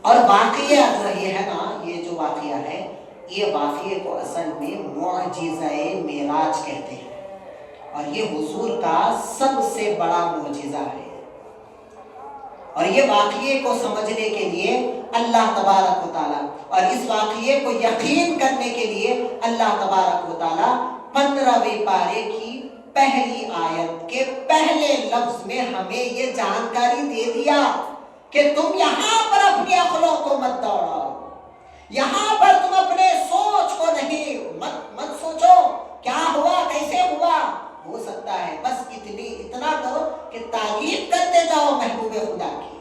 اور واقعہ جو یہ ہے نا، یہ جو واقعہ ہے، یہ واقعے کو اصل میں معجزہ معراج کہتے ہیں، اور یہ حضور کا سب سے بڑا معجزہ ہے۔ اور یہ واقعے کو سمجھنے کے لیے اللہ تبارک و تعالیٰ، اور اس واقعے کو یقین کرنے کے لیے اللہ تبارک و تعالیٰ 15ویں پارے کی پہلی آیت کے پہلے لفظ میں ہمیں یہ جانکاری دے دیا کہ تم یہاں پر اپنی عقلوں کو مت دوڑاؤ، یہاں پر تم اپنے سوچ کو نہیں مت سوچو کیا ہوا کیسے ہوا، ہو سکتا ہے بس اتنا کرو کہ تعریف کرتے جاؤ محبوب خدا کی،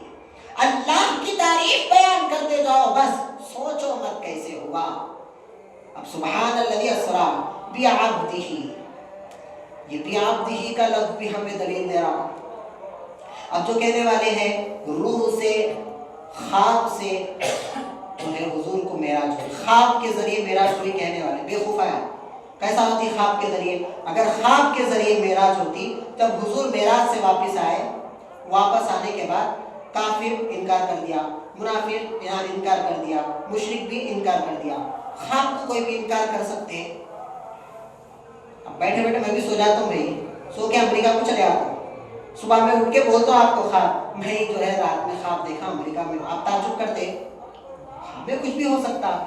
اللہ کی تعریف بیان کرتے جاؤ، بس سوچو مت کیسے ہوا۔ اب سبحان الذی اسریٰ بعبدہ، یہ بعبدہ کا لفظ بھی ہمیں دلیل دے رہا۔ اب جو کہنے والے ہیں روح سے خواب سے جو ہے حضور کو معراج ہوئی، خواب کے ذریعے معراج ہوئی کہنے والے بیوقوف ہے۔ کیسا ہوتی خواب کے ذریعے؟ اگر خواب کے ذریعے معراج ہوتی، جب حضور معراج سے واپس آئے، واپس آنے کے بعد کافر انکار کر دیا، منافق انکار کر دیا، مشرک بھی انکار کر دیا، خواب کو کوئی بھی انکار کر سکتے ہیں؟ اب بیٹھے بیٹھے میں بھی سو جاتا ہوں بھائی، سو کے امریکہ کو چلے آتا ہوں، صبح میں اٹھ کے بولتا ہوں آپ کو خواب میں جو ہے رات میں خواب دیکھا امریکہ میں، آپ تعجب کرتے خواب میں کچھ بھی ہو سکتا۔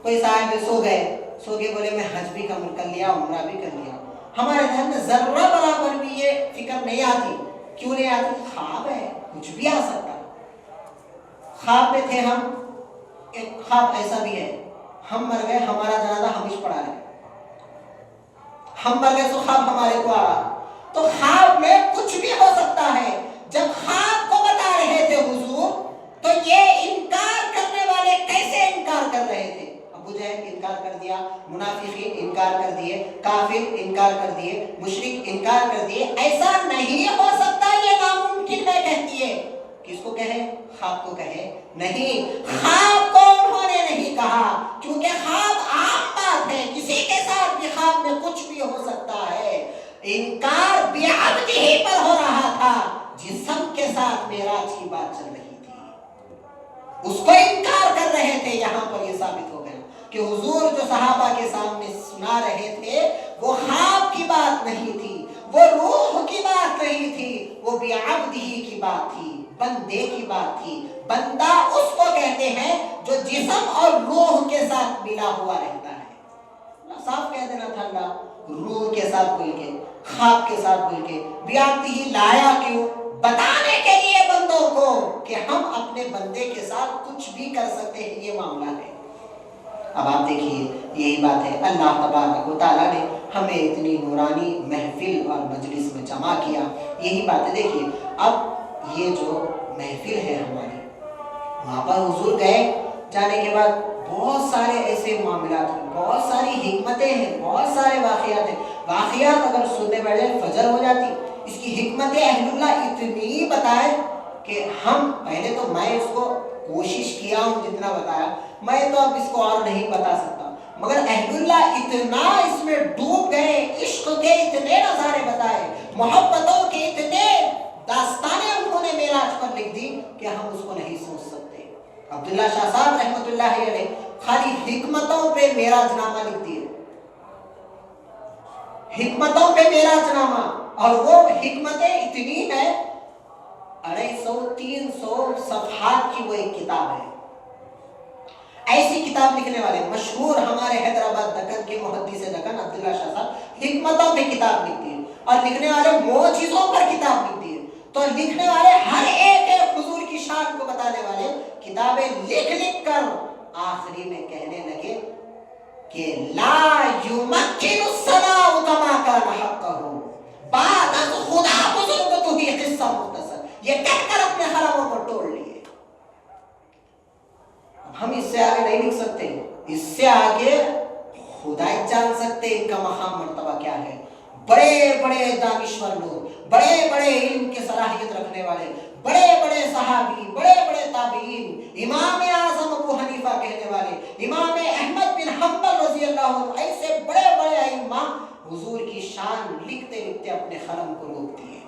کوئی صاحب سو گئے، سو کے بولے میں حج بھی کر لیا، عمرہ بھی کر لیا، ہمارے ذہن میں ذرہ برابر بھی یہ فکر نہیں آتی۔ کیوں نہیں آتی؟ خواب ہے، کچھ بھی آ سکتا۔ خواب میں تھے ہم، ایک خواب ایسا بھی ہے ہم مر گئے، ہمارا جنازہ ہم ہی پڑھا رہے، ہم مر گئے تو خواب ہمارے کو آ رہا، تو خواب میں کچھ بھی ہو سکتا ہے۔ جب خواب کو بتا رہے تھے حضور تو یہ انکار کرنے والے کیسے انکار کر رہے تھے؟ ابو جہل انکار کر دیا، منافقین انکار کر دیے، کافر انکار کر دیے، مشرک انکار کر دیے، ایسا نہیں ہو سکتا، یہ ناممکن ہے کہتی ہے۔ کس کو کہے؟ خواب کو کہے؟ نہیں، خواب کو انہوں نے نہیں کہا، کیونکہ خواب عام بات ہے، کسی کے ساتھ بھی خواب میں کچھ بھی ہو سکتا ہے۔ انکار بعبدہ پر ہو رہا تھا، جسم کے ساتھ معراج کی بات چل رہی تھی، اس کو انکار کر رہے تھے۔ یہاں پر یہ ثابت ہو گیا کہ حضور جو صحابہ کے سامنے سنا رہے تھے وہ خواب کی بات نہیں تھی، وہ روح کی بات نہیں تھی، وہ بعبدہ کی بات تھی، بندے کی بات تھی۔ بندہ اس کو کہتے ہیں جو جسم اور روح کے ساتھ ملا ہوا رہتا ہے۔ صاف کہہ دینا تھا اللہ، روح کے ساتھ بول کے، خواب کے ساتھ بول کے، بعبدہ لایا کیوں؟ بتانے کے لیے بندوں کو کہ ہم اپنے بندے کے ساتھ کچھ بھی کر سکتے ہیں، یہ معاملہ ہے۔ اب آپ دیکھیے یہی بات ہے، اللہ تبارک و تعالیٰ نے ہمیں اتنی نورانی محفل اور مجلس میں جمع کیا، یہی بات ہے۔ دیکھیے اب یہ جو محفل ہے ہماری، وہاں پر حضور گئے، جانے کے بعد بہت سارے ایسے معاملات ہیں، بہت ساری حکمتیں ہیں، بہت سارے واقعات ہیں۔ واقعات اگر سننے بیٹھے فجر ہو جاتی۔ اس کی حکمت اہل اللہ اتنی بتائے کہ ہم پہلے تو میں اس کو کوشش کیا ہوں جتنا بتایا، میں تو اب اس کو اور نہیں بتا سکتا، مگر اہل اللہ اتنا اس میں ڈوب گئے، عشق کے اتنے نظارے بتائے، محبتوں کے اتنے داستانیں انہوں نے معراج پر لکھ دی کہ ہم اس کو نہیں سوچ سکتے۔ عبداللہ شاہ صاحب رحمۃ اللہ علیہ خالی حکمتوں پہ میراج نامہ لکھ دیے، حکمتوں پہ میراج نامہ، اور وہ حکمتیں اتنی ہیں 250-300 صفحات کی وہ ایک کتاب ہے۔ ایسی کتاب لکھنے والے مشہور ہمارے حیدرآباد دکن کے محدث دکن عبداللہ شاہ صاحب حکمتوں پہ کتاب لکھتے ہیں، اور لکھنے والے معجزوں پر کتاب لکھتے ہیں۔ تو لکھنے والے ہر ایک حضور کی شان کو بتانے والے کتابیں لکھ لکھ کر آخری میں کہنے لگے کہ لا یمکن الثناء کما کان حقہ، بعد از خدا بزرگ تو ہی قصہ مختصر، یہ کہہ کر اپنے حرموں کو توڑ لیے۔ ہم اس سے آگے نہیں لکھ سکتے، اس سے آگے خدا ہی جان سکتے ان کا مقام مرتبہ کیا ہے۔ بڑے بڑے دانشور لوگ، بڑے بڑے علم کے صلاحیت رکھنے والے، بڑے بڑے صحابی، بڑے بڑے تابعین، امام اعظم ابو حنیفہ کہنے والے، امام احمد بن حنبل رضی اللہ عنہ، ایسے بڑے بڑے ائمہ حضور کی شان لکھتے لکھتے اپنے قلم کو روک دیے۔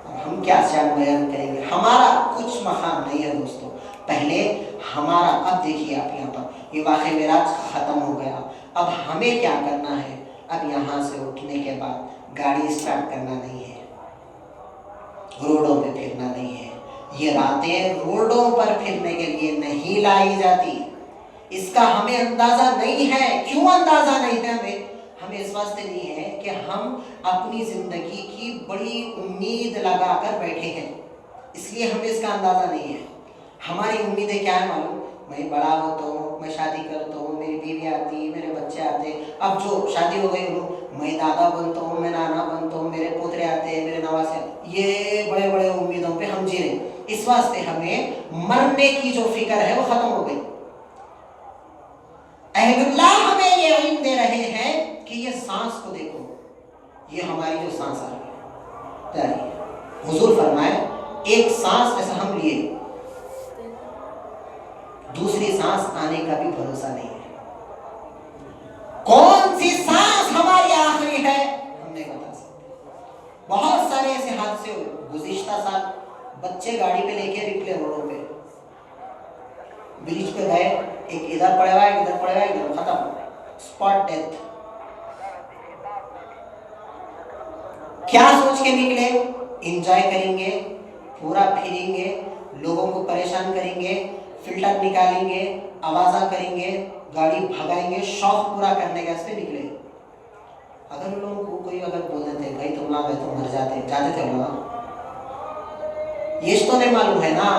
اب ہم کیا شان بیان کریں گے؟ ہمارا کچھ مقام نہیں ہے دوستو۔ پہلے ہمارا، اب دیکھیے آپ یہاں پر یہ واقعہ معراج ختم ہو گیا، اب ہمیں کیا کرنا ہے؟ اب یہاں سے اٹھنے کے بعد گاڑی اسٹارٹ کرنا نہیں ہے، روڈوں پہ پھرنا نہیں ہے۔ یہ راتیں روڈوں پر پھرنے کے لیے نہیں لائی جاتی، اس کا ہمیں اندازہ نہیں ہے۔ کیوں اندازہ نہیں ہے ہمیں؟ ہمیں اس واسطے نہیں ہے کہ ہم اپنی زندگی کی بڑی امید لگا کر بیٹھے ہیں، اس لیے ہمیں اس کا اندازہ نہیں ہے۔ ہماری امیدیں کیا ہے معلوم؟ میں بڑا ہوتا ہوں، میں شادی کرتا ہوں، میری بیوی آتی، میرے بچے آتے، اب جو شادی ہو گئی ہوں، میں دادا بنتا ہوں، میں نانا بنتا ہوں، میرے پوترے آتے، میرے نواسے آتے، یہ بڑے بڑے امیدوں پہ ہم جی رہے ہیں۔ اس واسطے ہمیں مرنے کی جو فکر ہے وہ ختم ہو گئی۔ اہل اللہ ہمیں یہ علم دے رہے ہیں کہ یہ سانس کو دیکھو، یہ ہماری جو سانس آ رہی ہے، حضور فرمائے ایک سانس ایسا ہم لیے، دوسری سانس آنے کا بھی بھروسہ نہیں ہے۔ کون سی سانس ہماری آخری ہے ہم نہیں بتا سکتے۔ بہت سارے ایسے حادثے ہوئے، گزشتہ سال بچے گاڑی پہ لے کے نکلے روڈوں پہ، برج پہ گئے، ایک ادھر پڑے ہوا ہے، ادھر پڑے ہوا ہے، ادھر ختم، اسپاٹ ڈیتھ۔ کیا سوچ کے نکلے؟ انجوائے کریں گے، پورا پھریں گے، لوگوں کو پریشان کریں گے، فلٹر نکالیں گے، آوازہ کریں گے، گاڑی بھگائیں گے، شوق پورا کرنے کے واسطے نکلے۔ اگر ان لوگوں کو کوئی اگر بول دیتے بھائی تم نہ گئے تو مر جاتے، جاتے تھے لوگ؟ یہ تو نہیں معلوم ہے نا،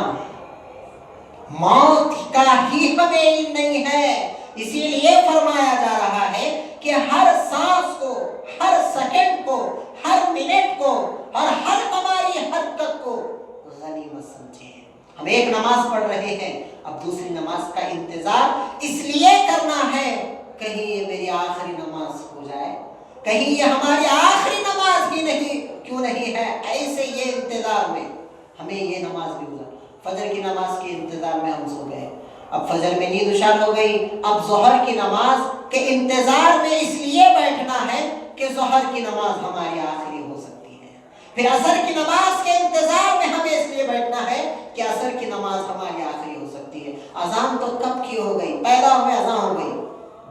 موت کا ہی ہمیں علم نہیں ہے، اسی لیے فرمایا جا رہا ہے کہ ہر سانس کو، ہر سیکنڈ کو، ہر منٹ کو اور ہر ہماری حرکت کو غنیمت سمجھیں۔ ہم ایک نماز پڑھ رہے ہیں، اب دوسری نماز کا انتظار اس لیے کرنا ہے کہیں یہ میری آخری نماز ہو جائے، کہیں یہ ہماری آخری نماز ہی نہیں کیوں نہیں ہے، ایسے یہ انتظار میں ہمیں یہ نماز بھی گزار۔ فجر کی نماز کے انتظار میں ہم سو گئے، اب فجر میں نیند اشار ہو گئی، اب ظہر کی نماز کے انتظار میں اس لیے بیٹھنا ہے کہ ظہر کی نماز ہماری آخری ہو سکتی ہے۔ پھر عصر کی نماز کے انتظار میں ہمیں اس لیے بیٹھنا ہے کہ عصر کی نماز ہماری آخری ہو سکتی ہے۔ اذان تو کب کی ہو گئی، پیدا ہوئے اذان ہو گئی،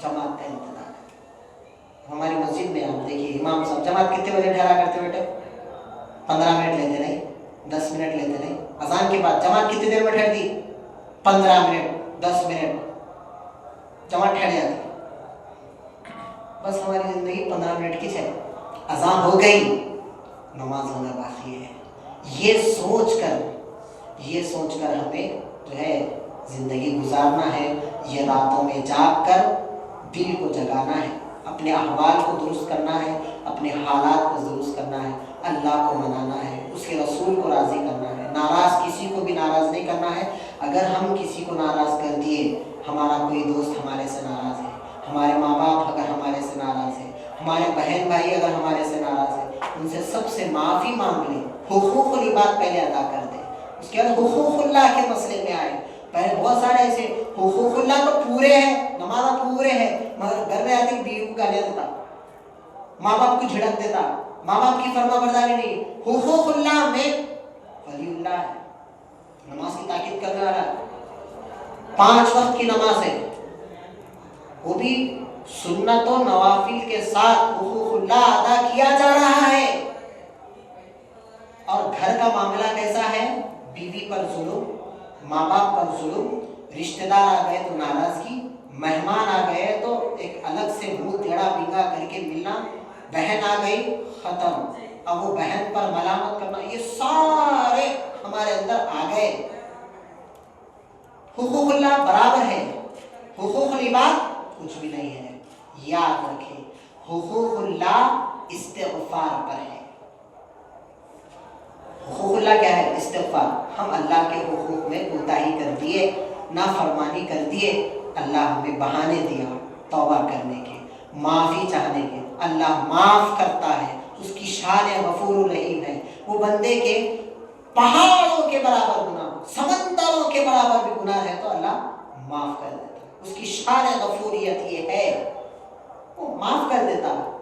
جماعت کا انتظار ہے۔ ہماری مسجد میں آپ دیکھیے امام صاحب جماعت کتنے بجے ٹھہرا کرتے بیٹے؟ 15 منٹ لیتے نہیں، 10 منٹ لیتے نہیں۔ اذان کے بعد جماعت کتنی دیر میں ٹھہرتی؟ 15 منٹ، 10 منٹ جماعت ٹھہر جاتی۔ بس ہماری زندگی 15 منٹ کی ہے، اذان ہو گئی، نماز ہونا باقی ہے۔ یہ سوچ کر ہمیں جو ہے زندگی گزارنا ہے، یہ راتوں میں جاگ کر دل کو جگانا ہے، اپنے احوال کو درست کرنا ہے، اپنے حالات کو درست کرنا ہے، اللہ کو منانا ہے، اس کے رسول کو راضی کرنا ہے، ناراض کسی کو بھی ناراض نہیں کرنا ہے۔ اگر ہم کسی کو ناراض کر دیے، ہمارا کوئی دوست ہمارے سے ناراض ہے، ہمارے ماں باپ اگر ہمارے سے ناراض ہے، ہمارے بہن بھائی اگر ہمارے سے ناراض ہے، ان سے سب سے معافی مانگ لیں، حقوق العباد پہلے ادا کر دیں، اس کے بعد حقوق اللہ کے مسئلے میں آئے۔ پہلے بہت سارے ایسے حقوق اللہ تو پورے ہیں، نمازہ پورے ہیں، مگر گھر میں آتے بیوی کو گالیاں دیتا، ماں باپ کو جھڑک دیتا، ماں باپ کی فرما برداری نہیں۔ حقوق اللہ میں ولی اللہ ہے، نماز کی تاکید کرنے والا، 5 وقت کی نماز ہے، وہ بھی سنت و نوافل کے ساتھ حقوق اللہ ادا کیا جا رہا ہے۔ اور گھر کا معاملہ کیسا ہے؟ بیوی پر ظلم، ماں باپ پر ظلم، رشتہ دار آ گئے تو ناراضگی، مہمان آ گئے تو ایک الگ سے منہ ٹیڑھا بینگا کر کے ملنا، بہن آ گئی ختم، اب وہ بہن پر ملامت کرنا، یہ سارے ہمارے اندر آ گئے۔ حقوق اللہ برابر ہے، حقوق العباد کچھ بھی نہیں ہے۔ یاد رکھیں، حقوق اللہ استغفار پر ہے۔ حقوق اللہ کیا ہے؟ استغفار۔ ہم اللہ کے حقوق میں کوتاہی کر دیے، نافرمانی کر دیے، اللہ ہمیں بہانے دیا توبہ کرنے کے، معافی چاہنے کے۔ اللہ معاف کرتا ہے، اس کی شان غفور الرحیم ہے۔ وہ بندے کے پہاڑوں کے برابر گناہ، سمندروں کے برابر بھی گناہ ہے تو اللہ معاف کر دیتا ہے۔ اس کی شان غفوریت یہ ہے، وہ معاف کر دیتا ہے۔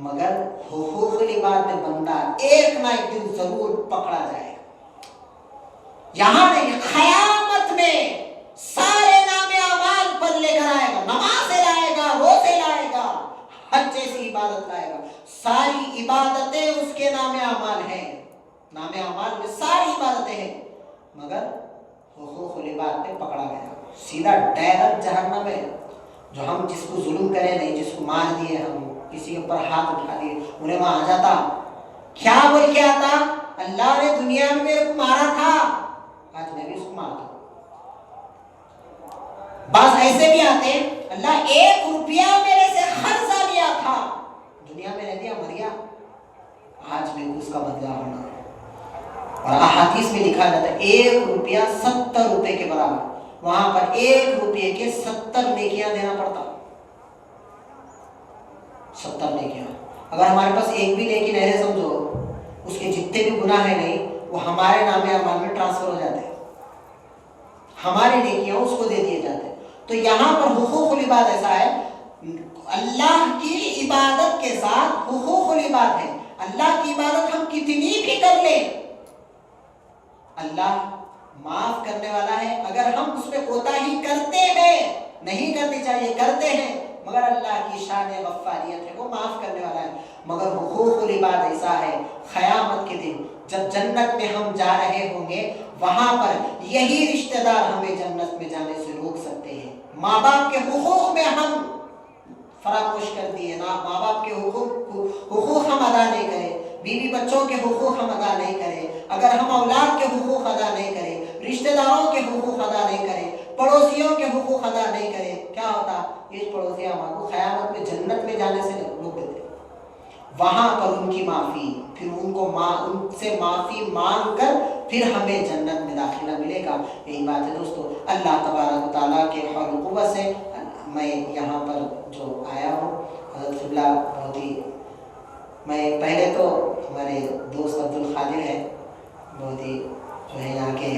مگر حقوق العباد میں بندہ ایک نہ ایک دن ضرور پکڑا جائے گا۔ یہاں نہیں، قیامت میں سارے نام اعمال پر لے کر آئے گا، نماز لائے گا، روزے لائے گا، حج جیسی عبادت لائے گا، ساری عبادتیں اس کے نام اعمال ہیں۔ نام اعمال میں ساری عبادتیں ہیں، مگر حقوق العباد میں پکڑا گیا، سیدھا ڈائریکٹ جہنم ہے۔ جو ہم جس کو ظلم کرے نہیں، جس کو مار دیے، ہم کسی کے اوپر ہاتھ اٹھا دیے، انہیں وہاں آ جاتا، کیا بول کے آتا؟ اللہ نے دنیا میں میرے کو مارا تھا، آج میں بھی اس کو مارتا ہوں۔ بعض ایسے بھی آتے ہیں، اللہ 1 روپیہ میرے سے قرضہ لیا تھا، دنیا میں رہ دیا، مر گیا، آج میں اس کا بدلہ ہونا۔ اور احادیث میں لکھا جاتا ہے 1 روپیہ 70 روپے کے برابر، وہاں پر 1 روپے کے 70 نیکیاں دینا پڑتا، 70 نیکیاں۔ اگر ہمارے پاس ایک بھی نیکی نہیں ہے، سمجھو اس کے جتنے بھی گناہ ہیں نہیں، وہ ہمارے نام اعمال میں ٹرانسفر ہو جاتے ہیں، ہماری نیکیاں اس کو دے دیے جاتے ہیں۔ تو یہاں پر حقوق العباد ایسا ہے، اللہ کی عبادت کے ساتھ حقوق العباد ہے۔ اللہ کی عبادت ہم کتنی بھی کر لیں، اللہ معاف کرنے والا ہے۔ اگر ہم اس پہ کوتاہی کرتے ہیں، نہیں کرنی چاہیے، کرتے ہیں، مگر اللہ کی شان غفاریت ہے، وہ معاف کرنے والا ہے۔ مگر حقوق العباد ایسا ہے، قیامت کے دن جب جنت میں ہم جا رہے ہوں گے، وہاں پر یہی رشتہ دار ہمیں جنت میں جانے سے روک سکتے ہیں۔ ماں باپ کے حقوق میں ہم فراموش کر دیے نا، ماں باپ کے حقوق ہم ادا نہیں کریں، بیوی بچوں کے حقوق ہم ادا نہیں کریں، اگر ہم اولاد کے حقوق ادا نہیں کریں، رشتہ داروں کے حقوق ادا نہیں کریں، پڑوسیوں کے حقوق ادا نہیں کریں، کیا ہوتا؟ یہ پڑوسی ہمارے کو قیامت میں جنت میں جانے سے روک دیتے، وہاں پر ان کی معافی، پھر ان سے معافی مانگ کر پھر ہمیں جنت میں داخلہ ملے گا۔ یہی بات ہے دوستو، اللہ تبارک و تعالیٰ کے حول و قوت سے میں یہاں پر جو آیا ہوں، حضرت قبلہ بہت ہی، میں پہلے تو ہمارے دوست عبدالقادر ہیں، بہت ہی جو ہے یہاں کے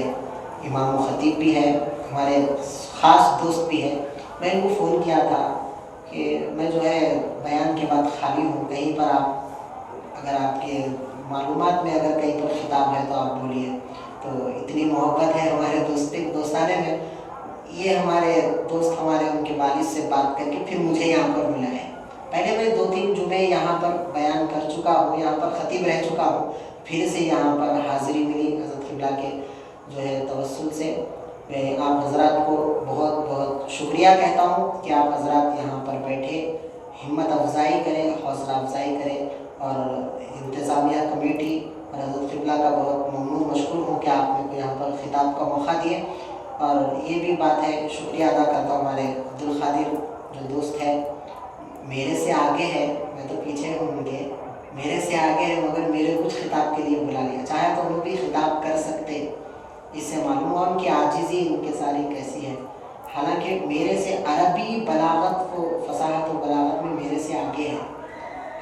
امام و خطیب بھی ہے، ہمارے خاص دوست بھی ہے۔ میں ان کو فون کیا تھا کہ میں جو ہے بیان کے بعد خالی ہوں، کہیں پر اگر آپ کے معلومات میں اگر کہیں پر خطاب ہے تو آپ بولیے۔ تو اتنی محبت ہے ہمارے دوستانے میں، یہ ہمارے دوست ہمارے ان کے والد سے بات کر کے پھر مجھے یہاں پر ملا ہے۔ پہلے میں 2-3 جمعے یہاں پر بیان کر چکا ہوں، یہاں پر خطیب رہ چکا ہوں، پھر سے یہاں پر حاضری ملی حضرت قبلہ کے جو ہے توسل سے۔ میں آپ حضرات کو بہت بہت شکریہ کہتا ہوں کہ آپ حضرات یہاں پر بیٹھے، ہمت افزائی کریں، حوصلہ افزائی کریں، اور انتظامیہ کمیٹی اور حضرت قبلہ کا بہت ممنون مشکور ہوں کہ آپ نے یہاں پر خطاب کا موقع دیے۔ اور یہ بھی بات ہے، شکریہ ادا کرتا ہوں ہمارے عبدالقادر جو دوست ہے، میرے سے آگے ہے، میں تو پیچھے ہوں، ان کے میرے سے آگے ہے، مگر میرے کچھ خطاب کے لیے بلا لیا، چاہے تو وہ بھی خطاب کر سکتے، اس سے معلوم ہوا ان کی عاجزی ان کے ساری کیسی ہے۔ حالانکہ میرے سے عربی بلاغت و فصاحت و بلاغت میں میرے سے آگے ہے،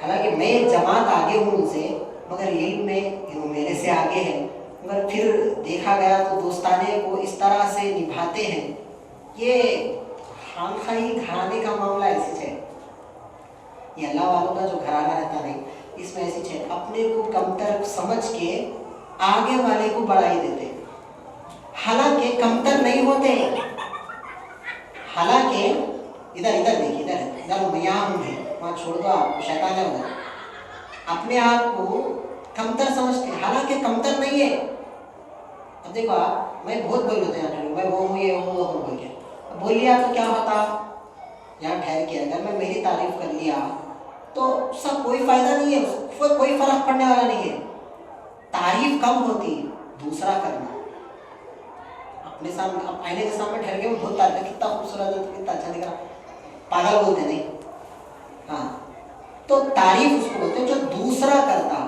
حالانکہ میں ایک جماعت آگے ہوں ان سے، مگر علم میں میرے سے آگے ہے، مگر پھر دیکھا گیا تو دوستانے کو اس طرح سے نبھاتے ہیں۔ یہ خانخواہی گھرانے کا معاملہ ایسی ہے، یہ اللہ والوں کا جو گھرانہ رہتا نہیں، اس میں ایسی ہے، اپنے کو کمتر سمجھ کے آگے والے کو بڑائی دیتے، حالانکہ کمتر نہیں ہوتے، حالانکہ ادھر ادھر دیکھیے، ادھر میں یہاں ہوں، وہاں چھوڑ دو، آپ شیطان ہے ادھر. اپنے آپ کو کمتر سمجھتے ہیں، حالانکہ کمتر نہیں ہے. اب دیکھو آپ، میں بہت بول لیتے ہیں، میں وہ ہوں، یہ ہوں، وہ ہوں بول کے. اب بول لیا تو کیا ہوتا؟ یہاں ٹھہر کے اگر میں میری تعریف کر لیا تو اس کا کوئی فائدہ نہیں ہے، اس کو کوئی فرق پڑنے والا نہیں ہے. تعریف کم ہوتی، دوسرا کرنا. اپنے سامنے، اب آئینے کے سامنے ٹھہر کے میں بہت تعریف، کتنا خوبصورت ہے، کتنا اچھا دکھ رہا، پاگل بولتے نہیں. ہاں، تو تعریف اس کو بولتے ہیں جو دوسرا کرتا.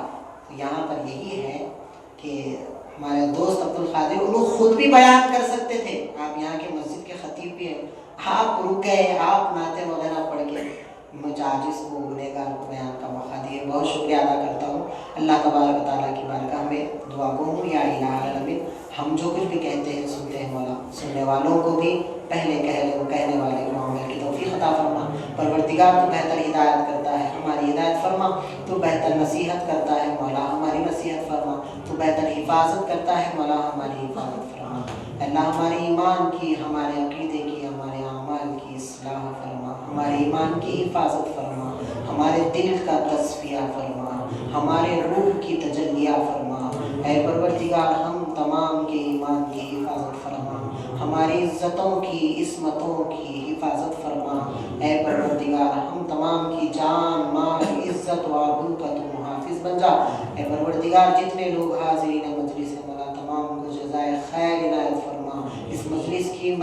تو یہاں پر یہی ہے کہ ہمارے دوست عبد القادر انہوں خود بھی بیان کر سکتے تھے. آپ یہاں کے مسجد کے خطیب بھی ہیں، آپ رک گئے، آپ نعتیں وغیرہ پڑھ کے مجھ عاجز کو، گنہگار کو بیان کا موقع دیے. بہت شکریہ ادا کرتا ہوں. اللہ تبارک و تعالیٰ کی بارگاہ میں دعا گو ہوں، یا الہ العالمین، ہم جو کچھ بھی کہتے ہیں سنتے ہیں مولا، سننے والوں کو بھی، پہلے کہنے والے کو عمل کی توفیق عطا فرما. پروردگار تو بہتر ہدایت کرتا ہے، ہماری ہدایت فرما. تو بہتر نصیحت کرتا ہے مولا، ہماری نصیحت فرما. تو بہتر حفاظت کرتا ہے مولا، ہماری حفاظت فرما. اللہ ہمارے ایمان کی، ہمارے عقیدے کی، ہمارے اعمال کی اصلاح فرما. ہمارے ایمان کی حفاظت فرما، ہمارے دل کا تصفیہ فرما، ہمارے روح کی تجلیہ فرما. اے پروردگار، ہم تمام کے ایمان کی حفاظت فرما، ہماری عزتوں کی، عصمتوں کی حفاظت فرما. اے پروردگار، ہم تمام کی جان، مال، عزت و آبرو کا تو محافظ بن جا. اے پروردگار، جتنے لوگ حاضرین مجلس ہیں مولا، تمام کو جزائے خیر عنایت فرما. اس مجلس کی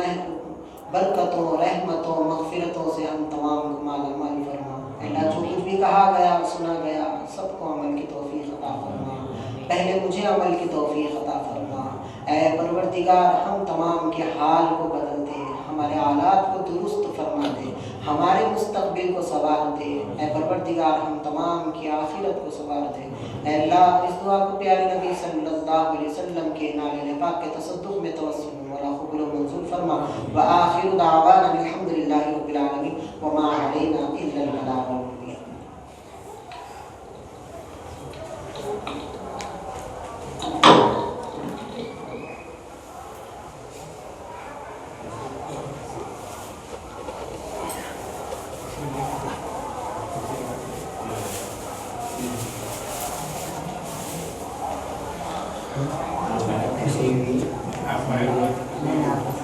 برکتوں، رحمتوں، مغفرتوں سے ہم تمام کو مالا مال فرما. اللہ، جو کچھ بھی کہا گیا، سنا گیا، سب کو عمل کی توفیق عطا فرما. پہلے مجھے عمل کی توفیق عطا فرما. اے پروردگار، ہم تمام کے حال کو بدل دے، ہمارے حالات کو درست فرما دے، ہمارے مستقبل کو سنوار دے. اے پروردگار، ہم تمام کی آخرت کو سنوار دے. اے اللہ، اس دعا کو پیارے نبی صلی اللہ علیہ وسلم کے نالے پاک کے تصدق میں توسل مولا قبول و منظور فرما. وآخر دعوانا الحمدللہ رب العالمین، وما علینا الا البلاغ المبین. Apa